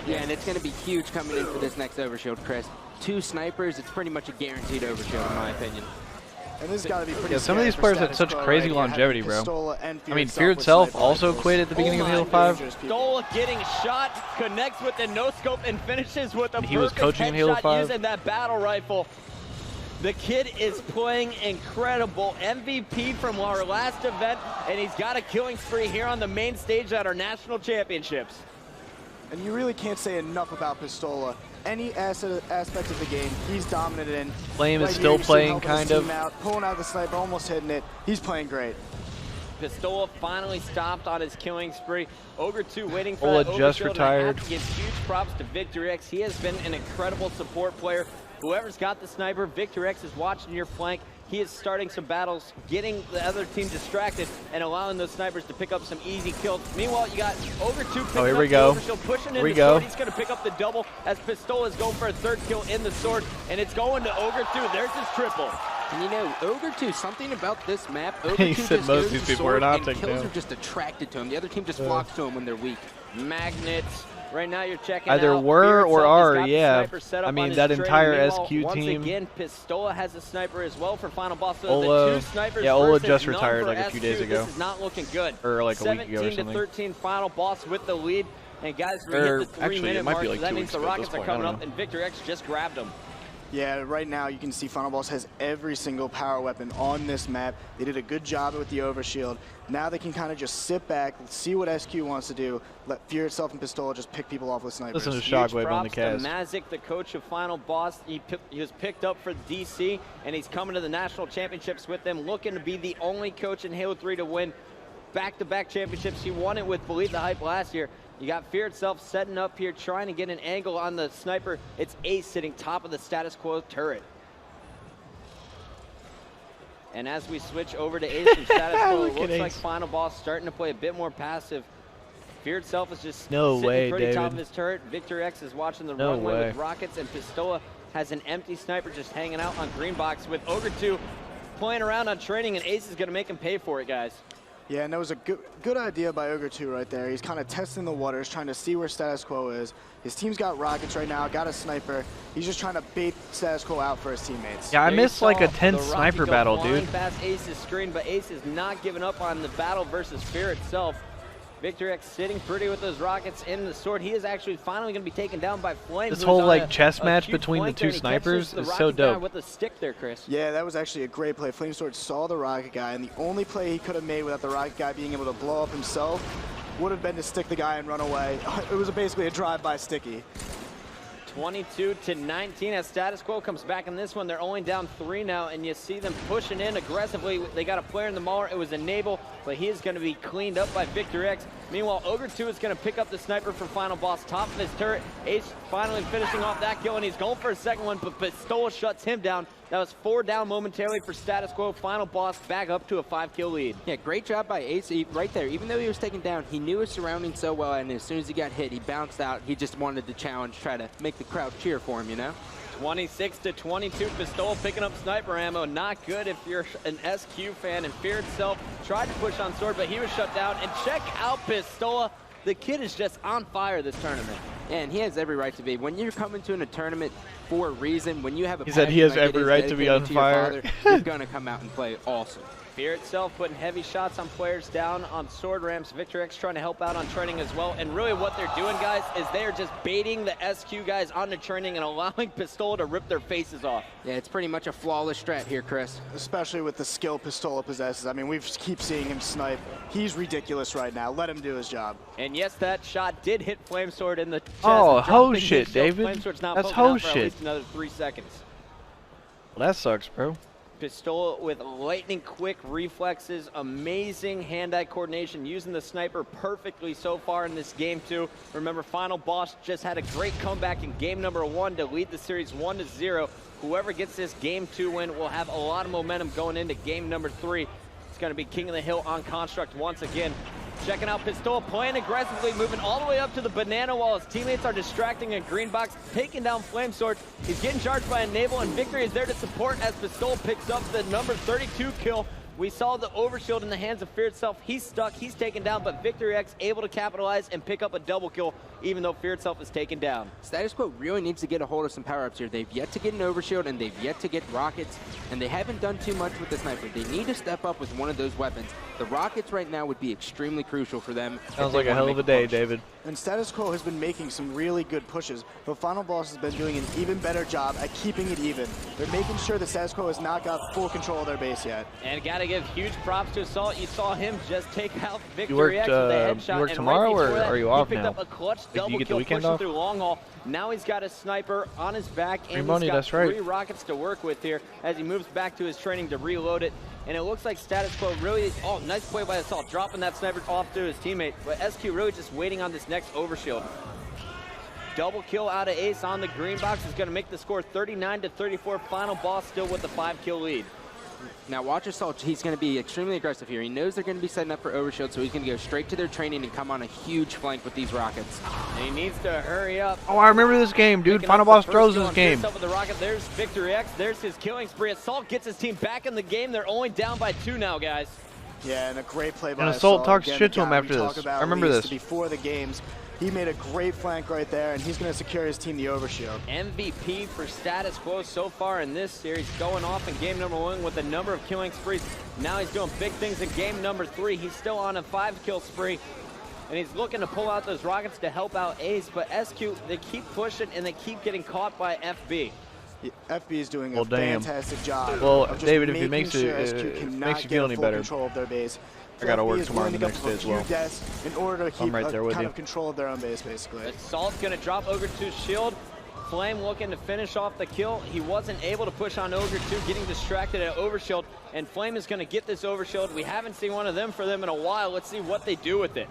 Yeah, and it's going to be huge coming in for this next overshield, Chris. 2 snipers, it's pretty much a guaranteed overshield in my opinion. And this has got to be pretty some of these players had such crazy longevity, bro. I mean, Fear itself also quit at the beginning of Halo 5. Pistola getting shot, connects with the no-scope, and finishes with a he was coaching in Halo 5. Using that battle rifle. The kid is playing incredible. MVP from our last event, and he's got a killing spree here on the main stage at our national championships. And you really can't say enough about Pistola. Any aspect of the game, he's dominant in. Flame is still playing, kind of. Pulling out the sniper, almost hitting it. He's playing great. Pistola finally stopped on his killing spree. Ogre 2 waiting for Ola that just overkill, retired. I have to give huge props to Victor X. He has been an incredible support player. Whoever's got the sniper, Victor X is watching your flank. He is starting some battles, getting the other team distracted, and allowing those snipers to pick up some easy kills. Meanwhile, you got Ogre 2 picking here we up go. the overshield, pushing Here we in the go. sword. He's going to pick up the double as Pistola is going for a 3rd kill in the sword, and it's going to Ogre 2. There's his triple. And you know, Ogre 2, something about this map, Ogre 2 He said just most goes of these to people are sword not and taking kills down. are just attracted to him. The other team just flocks to him when they're weak. Magnets. Right now you're checking Either out. were or are, yeah. I mean, that entire SQ team. Once again, Pistola has a sniper as well for Final Boss. So Ola, the 2 snipers yeah, Ola versus just none retired for like a few days SQ. ago. This is not looking good. Or like a week ago or 17 to something. 13, Final Boss with the lead. And guys, we Or, hit the actually, 3-minute it might mark. be like That 2 means weeks the ago at this rockets are point, coming I don't up, and Victor X just grabbed them. Yeah, right now you can see Final Boss has every single power weapon on this map. They did a good job with the overshield. Now they can kind of just sit back, see what SQ wants to do, let Fear itself and Pistola just pick people off with snipers. Listen to Shockwave on the Props cast. to Mazik, the coach of Final Boss. He was picked up for DC, and he's coming to the national championships with them, looking to be the only coach in Halo 3 to win back-to-back championships. He won it with Believe the Hype last year. You got Fear itself setting up here, trying to get an angle on the sniper. It's Ace sitting top of the status quo turret. And as we switch over to Ace from status quo, it looks like Final Boss starting to play a bit more passive. Fear itself is just sitting pretty top of his turret. Victor X is watching the runway with rockets, and Pistola has an empty sniper just hanging out on green box with Ogre 2 playing around on training, and Ace is going to make him pay for it, guys. Yeah, and that was a good idea by Ogre 2 right there. He's kind of testing the waters, trying to see where status quo is. His team's got rockets right now, got a sniper. He's just trying to bait status quo out for his teammates. Yeah, I missed like a tense sniper battle, dude. Past Ace's screen, but Ace is not giving up on the battle versus Fear itself. Victor X sitting pretty with those rockets in the sword. He is actually finally going to be taken down by Flame. This whole like chess match between the two snipers is so dope. With a stick there, Chris. Yeah, that was actually a great play. Flame Sword saw the rocket guy, and the only play he could have made without the rocket guy being able to blow up himself would have been to stick the guy and run away. It was basically a drive-by sticky. 22-19 as status quo comes back in this one. They're only down 3 now, and you see them pushing in aggressively. They got a player in the mauler. It was Enable, but he is going to be cleaned up by Victor X. Meanwhile, Ogre 2 is going to pick up the sniper for Final Boss, top of his turret. Ace finally finishing off that kill, and he's going for a second one, but Pistola shuts him down. That was 4 down momentarily for status quo. Final Boss back up to a 5-kill lead. Yeah, great job by Ace right there. Even though he was taken down, he knew his surroundings so well, and as soon as he got hit, he bounced out. He just wanted the challenge, try to make the crowd cheer for him, you know? 26-22, Pistola picking up sniper ammo. Not good if you're an SQ fan, and Fear itself tried to push on sword, but he was shut down. And check out Pistola. The kid is just on fire this tournament. And he has every right to be. When you're coming to a tournament for a reason, when you have a he said he has every right to be on fire. You're going to come out and play awesome. Fear itself putting heavy shots on players down on sword ramps. Victor X trying to help out on training as well. And really what they're doing, guys, is they're just baiting the SQ guys onto training and allowing Pistola to rip their faces off. Yeah, it's pretty much a flawless strat here, Chris. Especially with the skill Pistola possesses. I mean, we keep seeing him snipe. He's ridiculous right now. Let him do his job. And yes, that shot did hit Flame Sword in the chest. Oh, ho shit, David. Flame Sword's not That's ho shit. At least another 3 seconds. Well, that sucks, bro. Pistola with lightning quick reflexes, amazing hand-eye coordination, using the sniper perfectly so far in this game too. Remember, Final Boss just had a great comeback in game number 1 to lead the series 1-0. Whoever gets this game 2 win will have a lot of momentum going into game number 3. It's going to be King of the Hill on Construct once again. Checking out Pistola, playing aggressively, moving all the way up to the banana while his teammates are distracting a green box, taking down Flame Sword. He's getting charged by Enable, and Victory is there to support as Pistola picks up the number 32 kill. We saw the overshield in the hands of Fear itself. He's stuck, he's taken down, but Victory X able to capitalize and pick up a double kill, even though Fear itself is taken down. Status Quo really needs to get a hold of some power-ups here. They've yet to get an overshield, and they've yet to get rockets, and they haven't done too much with the sniper. They need to step up with one of those weapons. The rockets right now would be extremely crucial for them. Sounds like a hell of a day, David. And Status Quo has been making some really good pushes, but Final Boss has been doing an even better job at keeping it even. They're making sure that Status Quo has not got full control of their base yet. And gotta give huge props to Assault. You saw him just take out Victory X with a headshot. You work tomorrow, or are you off now? He picked up a clutch double kill, pushing through long haul. Now he's got a sniper on his back, and he's got 3 rockets to work with here as he moves back to his training to reload it. And it looks like Status Quo really, oh, nice play by Assault, dropping that sniper off to his teammate. But SQ really just waiting on this next overshield. Double kill out of Ace on the green box is going to make the score 39-34. Final Boss still with the 5-kill lead. Now watch Assault, he's going to be extremely aggressive here. He knows they're going to be setting up for overshield, so he's going to go straight to their training and come on a huge flank with these rockets. And he needs to hurry up. Oh, I remember this game, dude. Final Boss throws this game. With the rocket. There's Victory X. There's his killing spree. Assault gets his team back in the game. They're only down by 2 now, guys. Yeah, and a great play by And Assault talks Again, shit to him after this. I remember this. Before the games, he made a great flank right there, and he's going to secure his team the overshield. MVP for Status Quo so far in this series, going off in game number 1 with a number of killing sprees. Now he's doing big things in game number 3. He's still on a 5-kill spree, and he's looking to pull out those rockets to help out Ace, but SQ, they keep pushing, and they keep getting caught by FB. FB is doing a fantastic job. Well, of just David, if it makes sure it makes you feel any better, control of their base. I gotta work tomorrow the next day as well. In order to keep right there with kind you. of control of their own base, basically. Assault's gonna drop Ogre 2's shield. Flame looking to finish off the kill. He wasn't able to push on Ogre 2, getting distracted at overshield, and Flame is gonna get this overshield. We haven't seen one of them for them in a while. Let's see what they do with it.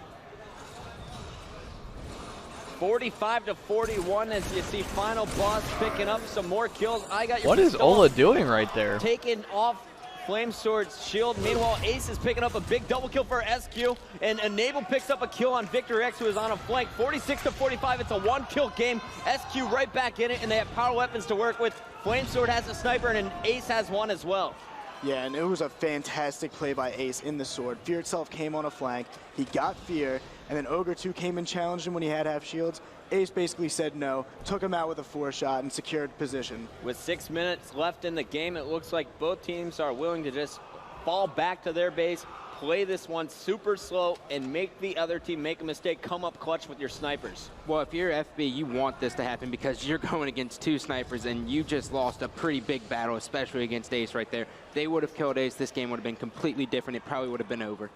45-41 as you see Final Boss picking up some more kills. I got your What is Ola doing right there? Taking off Flamesword's shield. Meanwhile, Ace is picking up a big double kill for SQ, and Enable picks up a kill on Victor-X, who is on a flank. 46-45, it's a one-kill game. SQ right back in it, and they have power weapons to work with. Flamesword has a sniper, and Ace has one as well. Yeah, and it was a fantastic play by Ace in the sword. Fear itself came on a flank. He got Fear, and then Ogre 2 came and challenged him when he had half shields. Ace basically said no, took him out with a 4-shot, and secured position. With 6 minutes left in the game, it looks like both teams are willing to just fall back to their base, play this one super slow, and make the other team make a mistake, come up clutch with your snipers. Well, if you're FB, you want this to happen because you're going against 2 snipers, and you just lost a pretty big battle, especially against Ace right there. If they would have killed Ace, this game would have been completely different. It probably would have been over.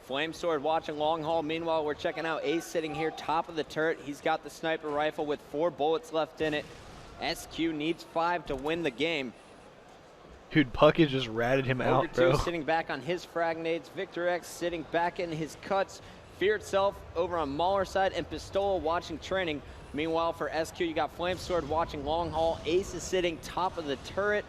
Flamesword watching long haul. Meanwhile, we're checking out Ace sitting here top of the turret. He's got the sniper rifle with 4 bullets left in it. SQ needs 5 to win the game. Dude, Puckett just ratted him out, bro. Ogre 2 sitting back on his frag nades. Victor-X sitting back in his cuts. Fear itself over on Mauler side, and Pistola watching training. Meanwhile, for SQ, you got Flamesword watching long haul. Ace is sitting top of the turret.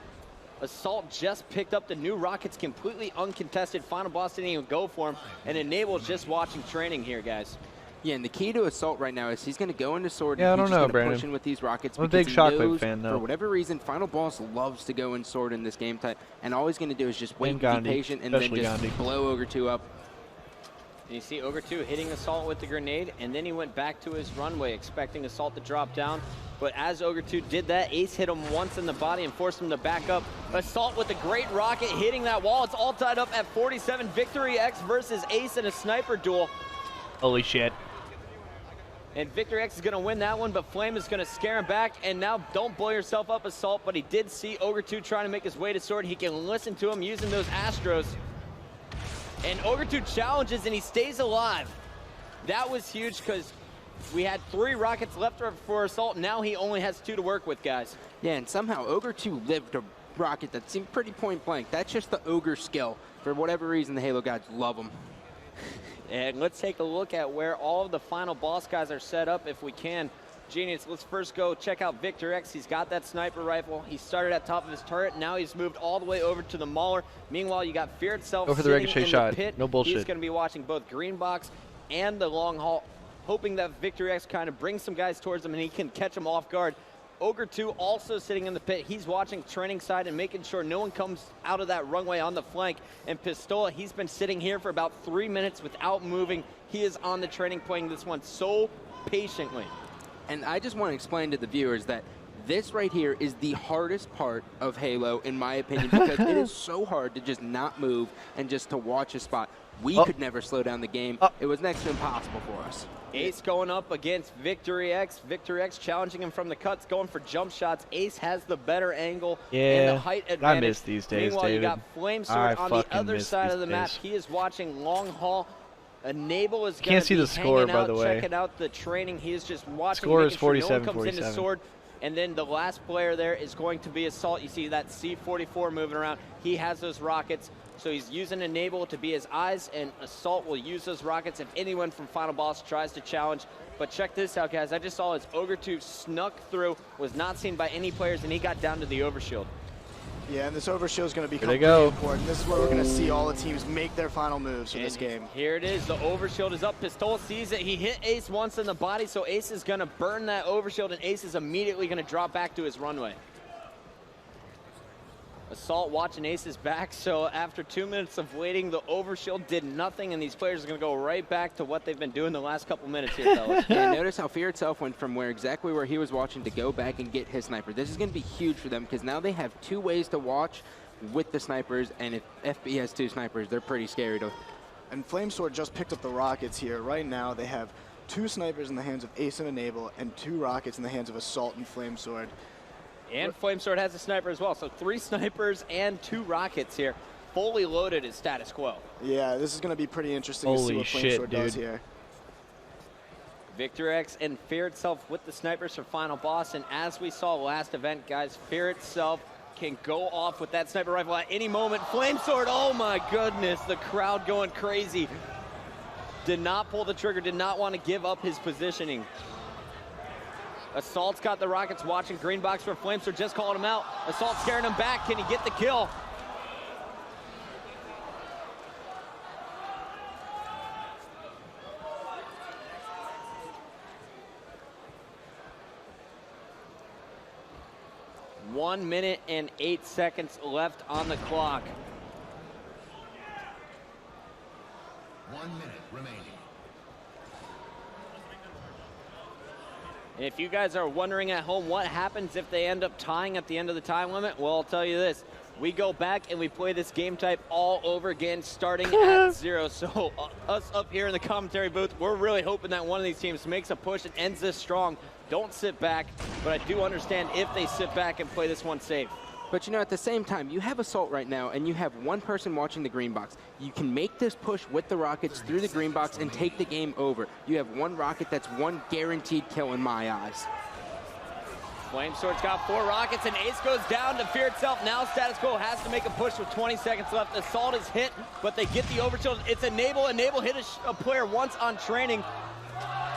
Assault just picked up the new rockets completely uncontested. Final Boss didn't even go for him. And Enable's just watching training here, guys. Yeah, and the key to Assault right now is he's going to go into Sword. Yeah, and he's I don't know, Brandon. Push in with these rockets. I'm a big Shockwave fan, though. For whatever reason, Final Boss loves to go in Sword in this game type. And all he's going to do is just wait, be patient, and then just blow Ogre 2 up. And you see Ogre 2 hitting Assault with the grenade, and then he went back to his runway, expecting Assault to drop down. But as Ogre 2 did that, Ace hit him once in the body and forced him to back up. Assault with a great rocket hitting that wall. It's all tied up at 47. Victor-X versus Ace in a sniper duel. Holy shit. And Victor-X is going to win that one, but Flame is going to scare him back. And now don't blow yourself up, Assault, but he did see Ogre 2 trying to make his way to Sword. He can listen to him using those Astros. And Ogre 2 challenges, and he stays alive. That was huge because we had 3 rockets left for Assault. Now he only has 2 to work with, guys. Yeah, and somehow Ogre 2 lived a rocket that seemed pretty point blank. That's just the Ogre skill. For whatever reason, the Halo guys love him. And let's take a look at where all of the Final Boss guys are set up if we can. Genius, let's first go check out Victor-X. He's got that sniper rifle. He started at top of his turret. Now he's moved all the way over to the Mauler. Meanwhile, you got Fear itself over the ricochet shot. Pit. No bullshit. He's going to be watching both Green Box and the long haul, hoping that Victor-X kind of brings some guys towards him and he can catch them off guard. Ogre 2 also sitting in the pit. He's watching training side and making sure no one comes out of that runway on the flank. And Pistola, he's been sitting here for about 3 minutes without moving. He is on the training, playing this one so patiently. And I just want to explain to the viewers that this right here is the hardest part of Halo, in my opinion, because it is so hard to just not move and just to watch a spot. We could never slow down the game. It was next to impossible for us. Ace going up against Victor-X. Victor-X challenging him from the cuts, going for jump shots. Ace has the better angle and the height advantage. I miss these days, Meanwhile, David. you got Flamesword on the other side of the map. He is watching long haul. Enable is going to be hanging out, checking out the training. He is just watching, score is 47-47. No one comes into Sword. And then the last player there is going to be Assault. You see that C-44 moving around. He has those rockets. So he's using Enable to be his eyes, and Assault will use those rockets if anyone from Final Boss tries to challenge. But check this out, guys. I just saw his Ogre 2 snuck through, was not seen by any players, and he got down to the overshield. Yeah, and this overshield is going to become really important. This is where we're going to see all the teams make their final moves for this game. Here it is. The overshield is up. Pistola sees it. He hit Ace once in the body, so Ace is going to burn that overshield, and Ace is immediately going to drop back to his runway. Assault watching Ace's back, so after 2 minutes of waiting, the overshield did nothing, and these players are going to go right back to what they've been doing the last couple minutes here, fellas. Yeah, notice how Fear itself went from exactly where he was watching to go back and get his sniper. This is going to be huge for them because now they have 2 ways to watch with the snipers, and if FB has 2 snipers, they're pretty scary to. And Flamesword just picked up the rockets here. Right now, they have 2 snipers in the hands of Ace and Enable, and 2 rockets in the hands of Assault and Flamesword. And Flamesword has a sniper as well, so 3 snipers and 2 rockets here. Fully loaded is status quo. Yeah, this is going to be pretty interesting to see what Flamesword does here. Victor-X and Fear itself with the snipers for Final Boss, and as we saw last event, guys, Fear itself can go off with that sniper rifle at any moment. Flamesword, oh my goodness, the crowd going crazy. did not pull the trigger, did not want to give up his positioning. Assault's got the Rockets watching. Green box for Flames. They're just calling him out. Assault scaring him back. Can he get the kill? One minute and 8 seconds left on the clock. 1 minute remaining. And if you guys are wondering at home what happens if they end up tying at the end of the time limit, well, I'll tell you this. We go back and we play this game type all over again, starting at 0. So us up here in the commentary booth, we're really hoping that one of these teams makes a push and ends this strong. Don't sit back, but I do understand if they sit back and play this one safe. But you know, at the same time, you have Assault right now, and you have one person watching the green box. You can make this push with the Rockets through the green box and take the game over. You have one Rocket, that's one guaranteed kill in my eyes. Flamesword's got 4 Rockets, and Ace goes down to Fear itself. Now Status Quo has to make a push with 20 seconds left. Assault is hit, but they get the overkill. It's Enable. Enable hit a player once on training.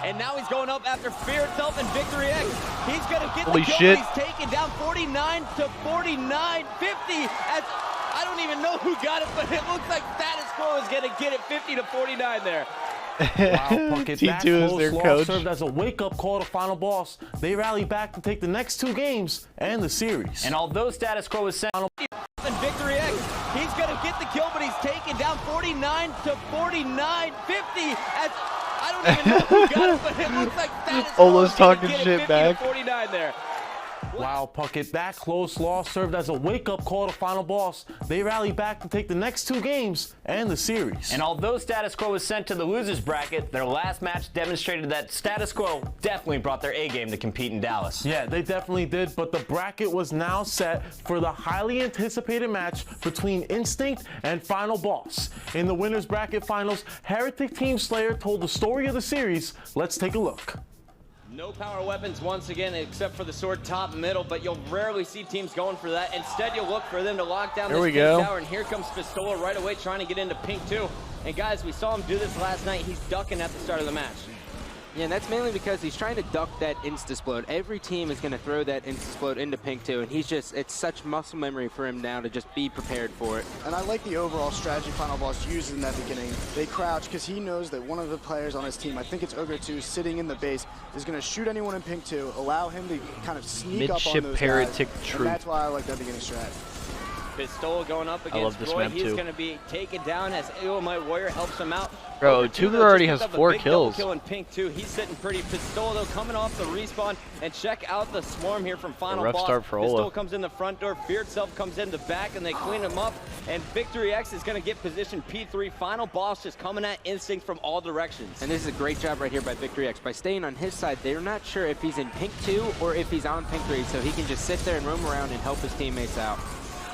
And now he's going up after Fear itself and Victory X. He's going to get the kill, but he's taken down 49 to 49, 50. As I don't even know who got it, but it looks like Status Quo is going to get it 50 to 49 there. Wow, Puckett, that T2 is their close coach. loss served as a wake-up call to Final Boss. They rally back to take the next 2 games and the series. And although Status Quo is sent and Victory X, he's going to get the kill, but he's taken down 49 to 49, 50. As I don't even know who got it, but it looks like Status Quo Ola's talking shit back. 49 there. Wow, Puckett, that close loss served as a wake-up call to Final Boss. They rally back to take the next 2 games and the series. And although Status Quo was sent to the losers bracket, their last match demonstrated that Status Quo definitely brought their A-game to compete in Dallas. Yeah, they definitely did, but the bracket was now set for the highly anticipated match between Instinct and Final Boss. In the winners bracket finals, Heretic Team Slayer told the story of the series. Let's take a look. No power weapons once again, except for the sword top middle, but you'll rarely see teams going for that. Instead, you'll look for them to lock down this pink tower, and here comes Pistola right away trying to get into pink too. And guys, we saw him do this last night. He's ducking at the start of the match. Yeah, and that's mainly because he's trying to duck that insta-splode. Every team is going to throw that insta-splode into pink too, and he's just, it's such muscle memory for him now to just be prepared for it. And I like the overall strategy Final Boss uses in that beginning. They crouch because he knows that one of the players on his team, I think it's Ogre 2, sitting in the base, is going to shoot anyone in pink 2, allow him to kind of sneak up on those guys. And that's why I like that beginning strat. Pistola going up against Roy. He's going to be taken down as Elamite Warrior helps him out. Bro, Tuber already has 4 kills. Kill in pink too. He's sitting pretty. Pistola though coming off the respawn, and check out the swarm here from Final Boss. Start for Pistola Ola. comes in the front door. Fear itself comes in the back, and they clean him up. And Victory X is going to get position P3. Final Boss just coming at Instinct from all directions. And this is a great job right here by Victory X. By staying on his side, they're not sure if he's in pink 2 or if he's on pink 3, so he can just sit there and roam around and help his teammates out.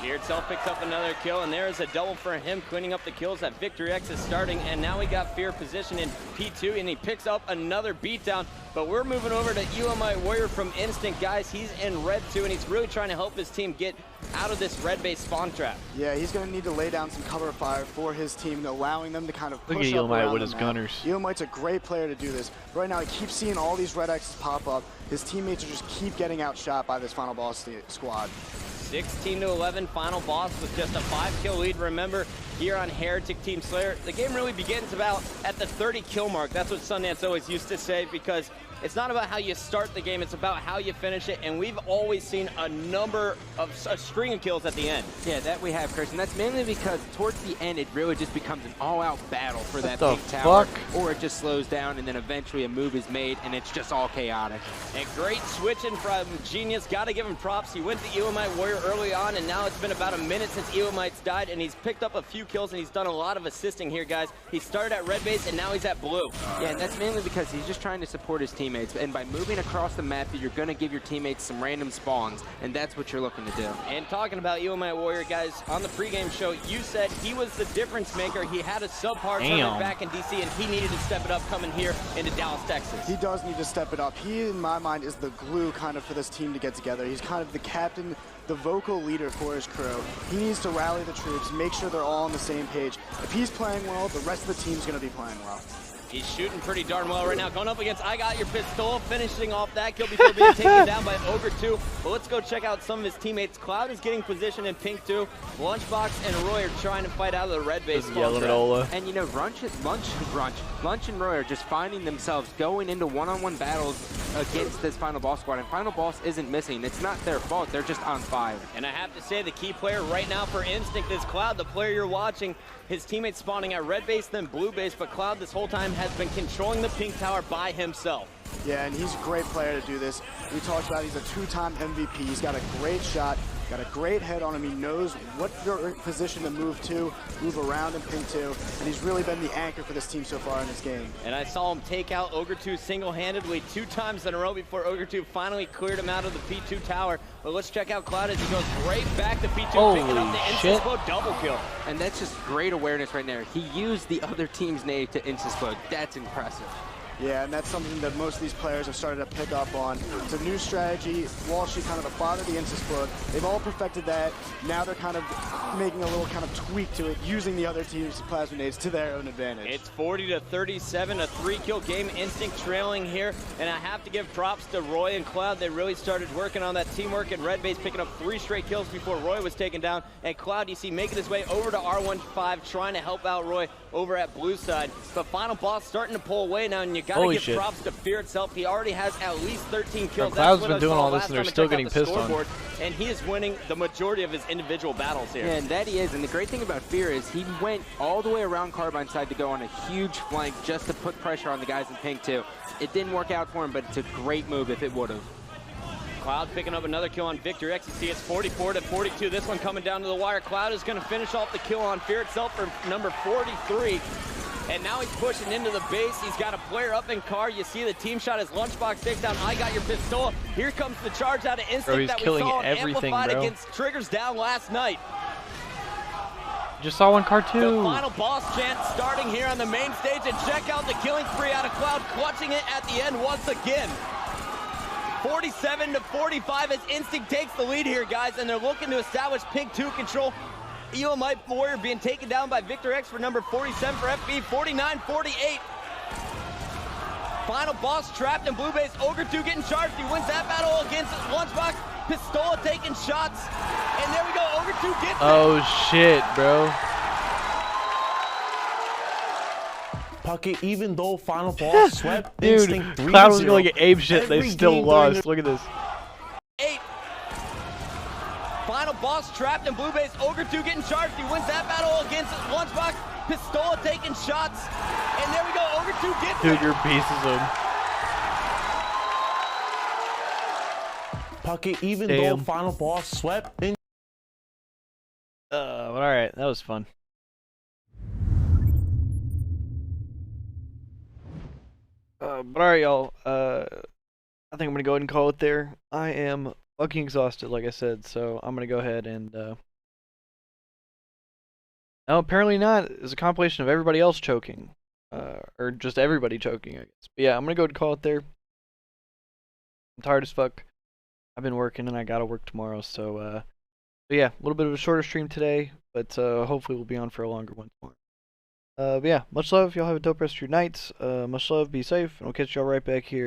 Fear itself picks up another kill, and there's a double for him, cleaning up the kills that Victory X is starting. And now we got Fear positioned in P2, and he picks up another beatdown. But we're moving over to Elamite Warrior from Instinct, guys. He's in red 2, and he's really trying to help his team get out of this red-based spawn trap. Yeah, he's going to need to lay down some cover fire for his team, allowing them to kind of push Look at up Elamite around with the his map. gunners. Elamite's a great player to do this. Right now, he keeps seeing all these red X's pop up. His teammates are just keep getting outshot by this Final Boss squad. 16 to 11, Final Boss with just a 5-kill lead. Remember, here on Heretic Team Slayer, the game really begins about at the 30 kill mark. That's what Sundance always used to say, because it's not about how you start the game, it's about how you finish it, and we've always seen a string of kills at the end. Yeah, that we have, Chris, and that's mainly because towards the end, it really just becomes an all-out battle for that pink tower, or it just slows down, and then eventually a move is made, and it's just all chaotic. And great switching from Genius. Got to give him props. He went to Elamite Warrior early on, and now it's been about a minute since Elamite's died, and he's picked up a few kills, and he's done a lot of assisting here, guys. He started at red base, and now he's at blue. Yeah, and that's mainly because he's just trying to support his teammates, and by moving across the map, you're going to give your teammates some random spawns, and that's what you're looking to do. And talking about Elamite Warrior, guys, on the pregame show, you said he was the difference maker. He had a subpar tournament back in DC, and he needed to step it up coming here into Dallas, Texas. He does need to step it up. He, in my mind, is the glue kind of for this team to get together. He's kind of the captain, the vocal leader for his crew. He needs to rally the troops, make sure they're all on the same page. If he's playing well, the rest of the team's going to be playing well. He's shooting pretty darn well right now. Going up against I Got Your Pistol, finishing off that kill before being taken down by Ogre 2. But let's go check out some of his teammates. Cloud is getting position in pink 2. Lunchbox and Roy are trying to fight out of the red base. And you know, Lunch and Roy are just finding themselves going into one-on-one battles against this Final Boss squad. And Final Boss isn't missing. It's not their fault. They're just on fire. And I have to say, the key player right now for Instinct is Cloud, the player you're watching. His teammates spawning at red base, then blue base, but Cloud this whole time has been controlling the pink tower by himself. Yeah, and he's a great player to do this. We talked about he's a 2-time MVP. He's got a great shot, got a great head on him. He knows what position to move around in pink 2, and he's really been the anchor for this team so far in this game. And I saw him take out Ogre 2 single-handedly 2 times in a row before Ogre 2 finally cleared him out of the P2 tower. But let's check out Cloud as he goes right back to P2, picking up the insta-explode double kill. And that's just great awareness right there. He used the other team's nade to insta-explode. That's impressive. Yeah, and that's something that most of these players have started to pick up on. It's a new strategy. Wall shoot, kind of the father of the insta-explode. They've all perfected that. Now they're kind of making a little kind of tweak to it, using the other team's plasma nades to their own advantage. It's 40-37, a 3-kill game. Instinct trailing here, and I have to give props to Roy and Cloud. They really started working on that teamwork in red base, picking up 3 straight kills before Roy was taken down. And Cloud, you see, making his way over to R15, trying to help out Roy over at blue side. But Final Boss starting to pull away now, and you gotta give props to Fear itself. He already has at least 13 kills. Cloud's been doing all this and they're still getting pissed on. And he is winning the majority of his individual battles here. Yeah, and that he is. And the great thing about Fear is he went all the way around Carbine side to go on a huge flank just to put pressure on the guys in pink too. It didn't work out for him, but it's a great move if it would have. Cloud picking up another kill on Victor X. You see it's 44-42. This one coming down to the wire. Cloud is going to finish off the kill on Fear itself for number 43. And now he's pushing into the base. He's got a player up in car. You see the team shot as Lunchbox takes down I Got Your Pistol. Here comes the charge out of Instinct that we saw amplified against Triggers down last night. Just saw one car too. The Final Boss chant starting here on the main stage, and check out the killing spree out of Cloud, clutching it at the end once again. 47-45 as Instinct takes the lead here, guys, and they're looking to establish pink 2 control. EOMI Warrior being taken down by Victor X for number 47 for FB, 49-48. Final Boss trapped in blue base. Ogre 2 getting charged. He wins that battle against Lunchbox. Pistola taking shots. And there we go. Ogre 2 gets it. Shit, bro. Puckett, even though Final Boss swept Dude, Instinct 3-0, Cloud was going to get ape shit. They still lost. Look at this. Final Boss trapped in blue base. Ogre 2 getting charged. He wins that battle against Lunchbox. Pistola taking shots. And there we go. Ogre 2 gets Dude, you're pieces of him. Puckett, even though Final Boss swept in. All right, that was fun. But all right, y'all. I think I'm gonna go ahead and call it there. I am fucking exhausted, like I said, so I'm gonna go ahead and. No, apparently not. It's a compilation of everybody else choking, or just everybody choking, I guess. But yeah, I'm gonna go ahead and call it there. I'm tired as fuck. I've been working and I gotta work tomorrow, so yeah, a little bit of a shorter stream today, but hopefully we'll be on for a longer one tomorrow. But yeah, much love. Y'all have a dope rest of your nights. Much love. Be safe, and we'll catch y'all right back here.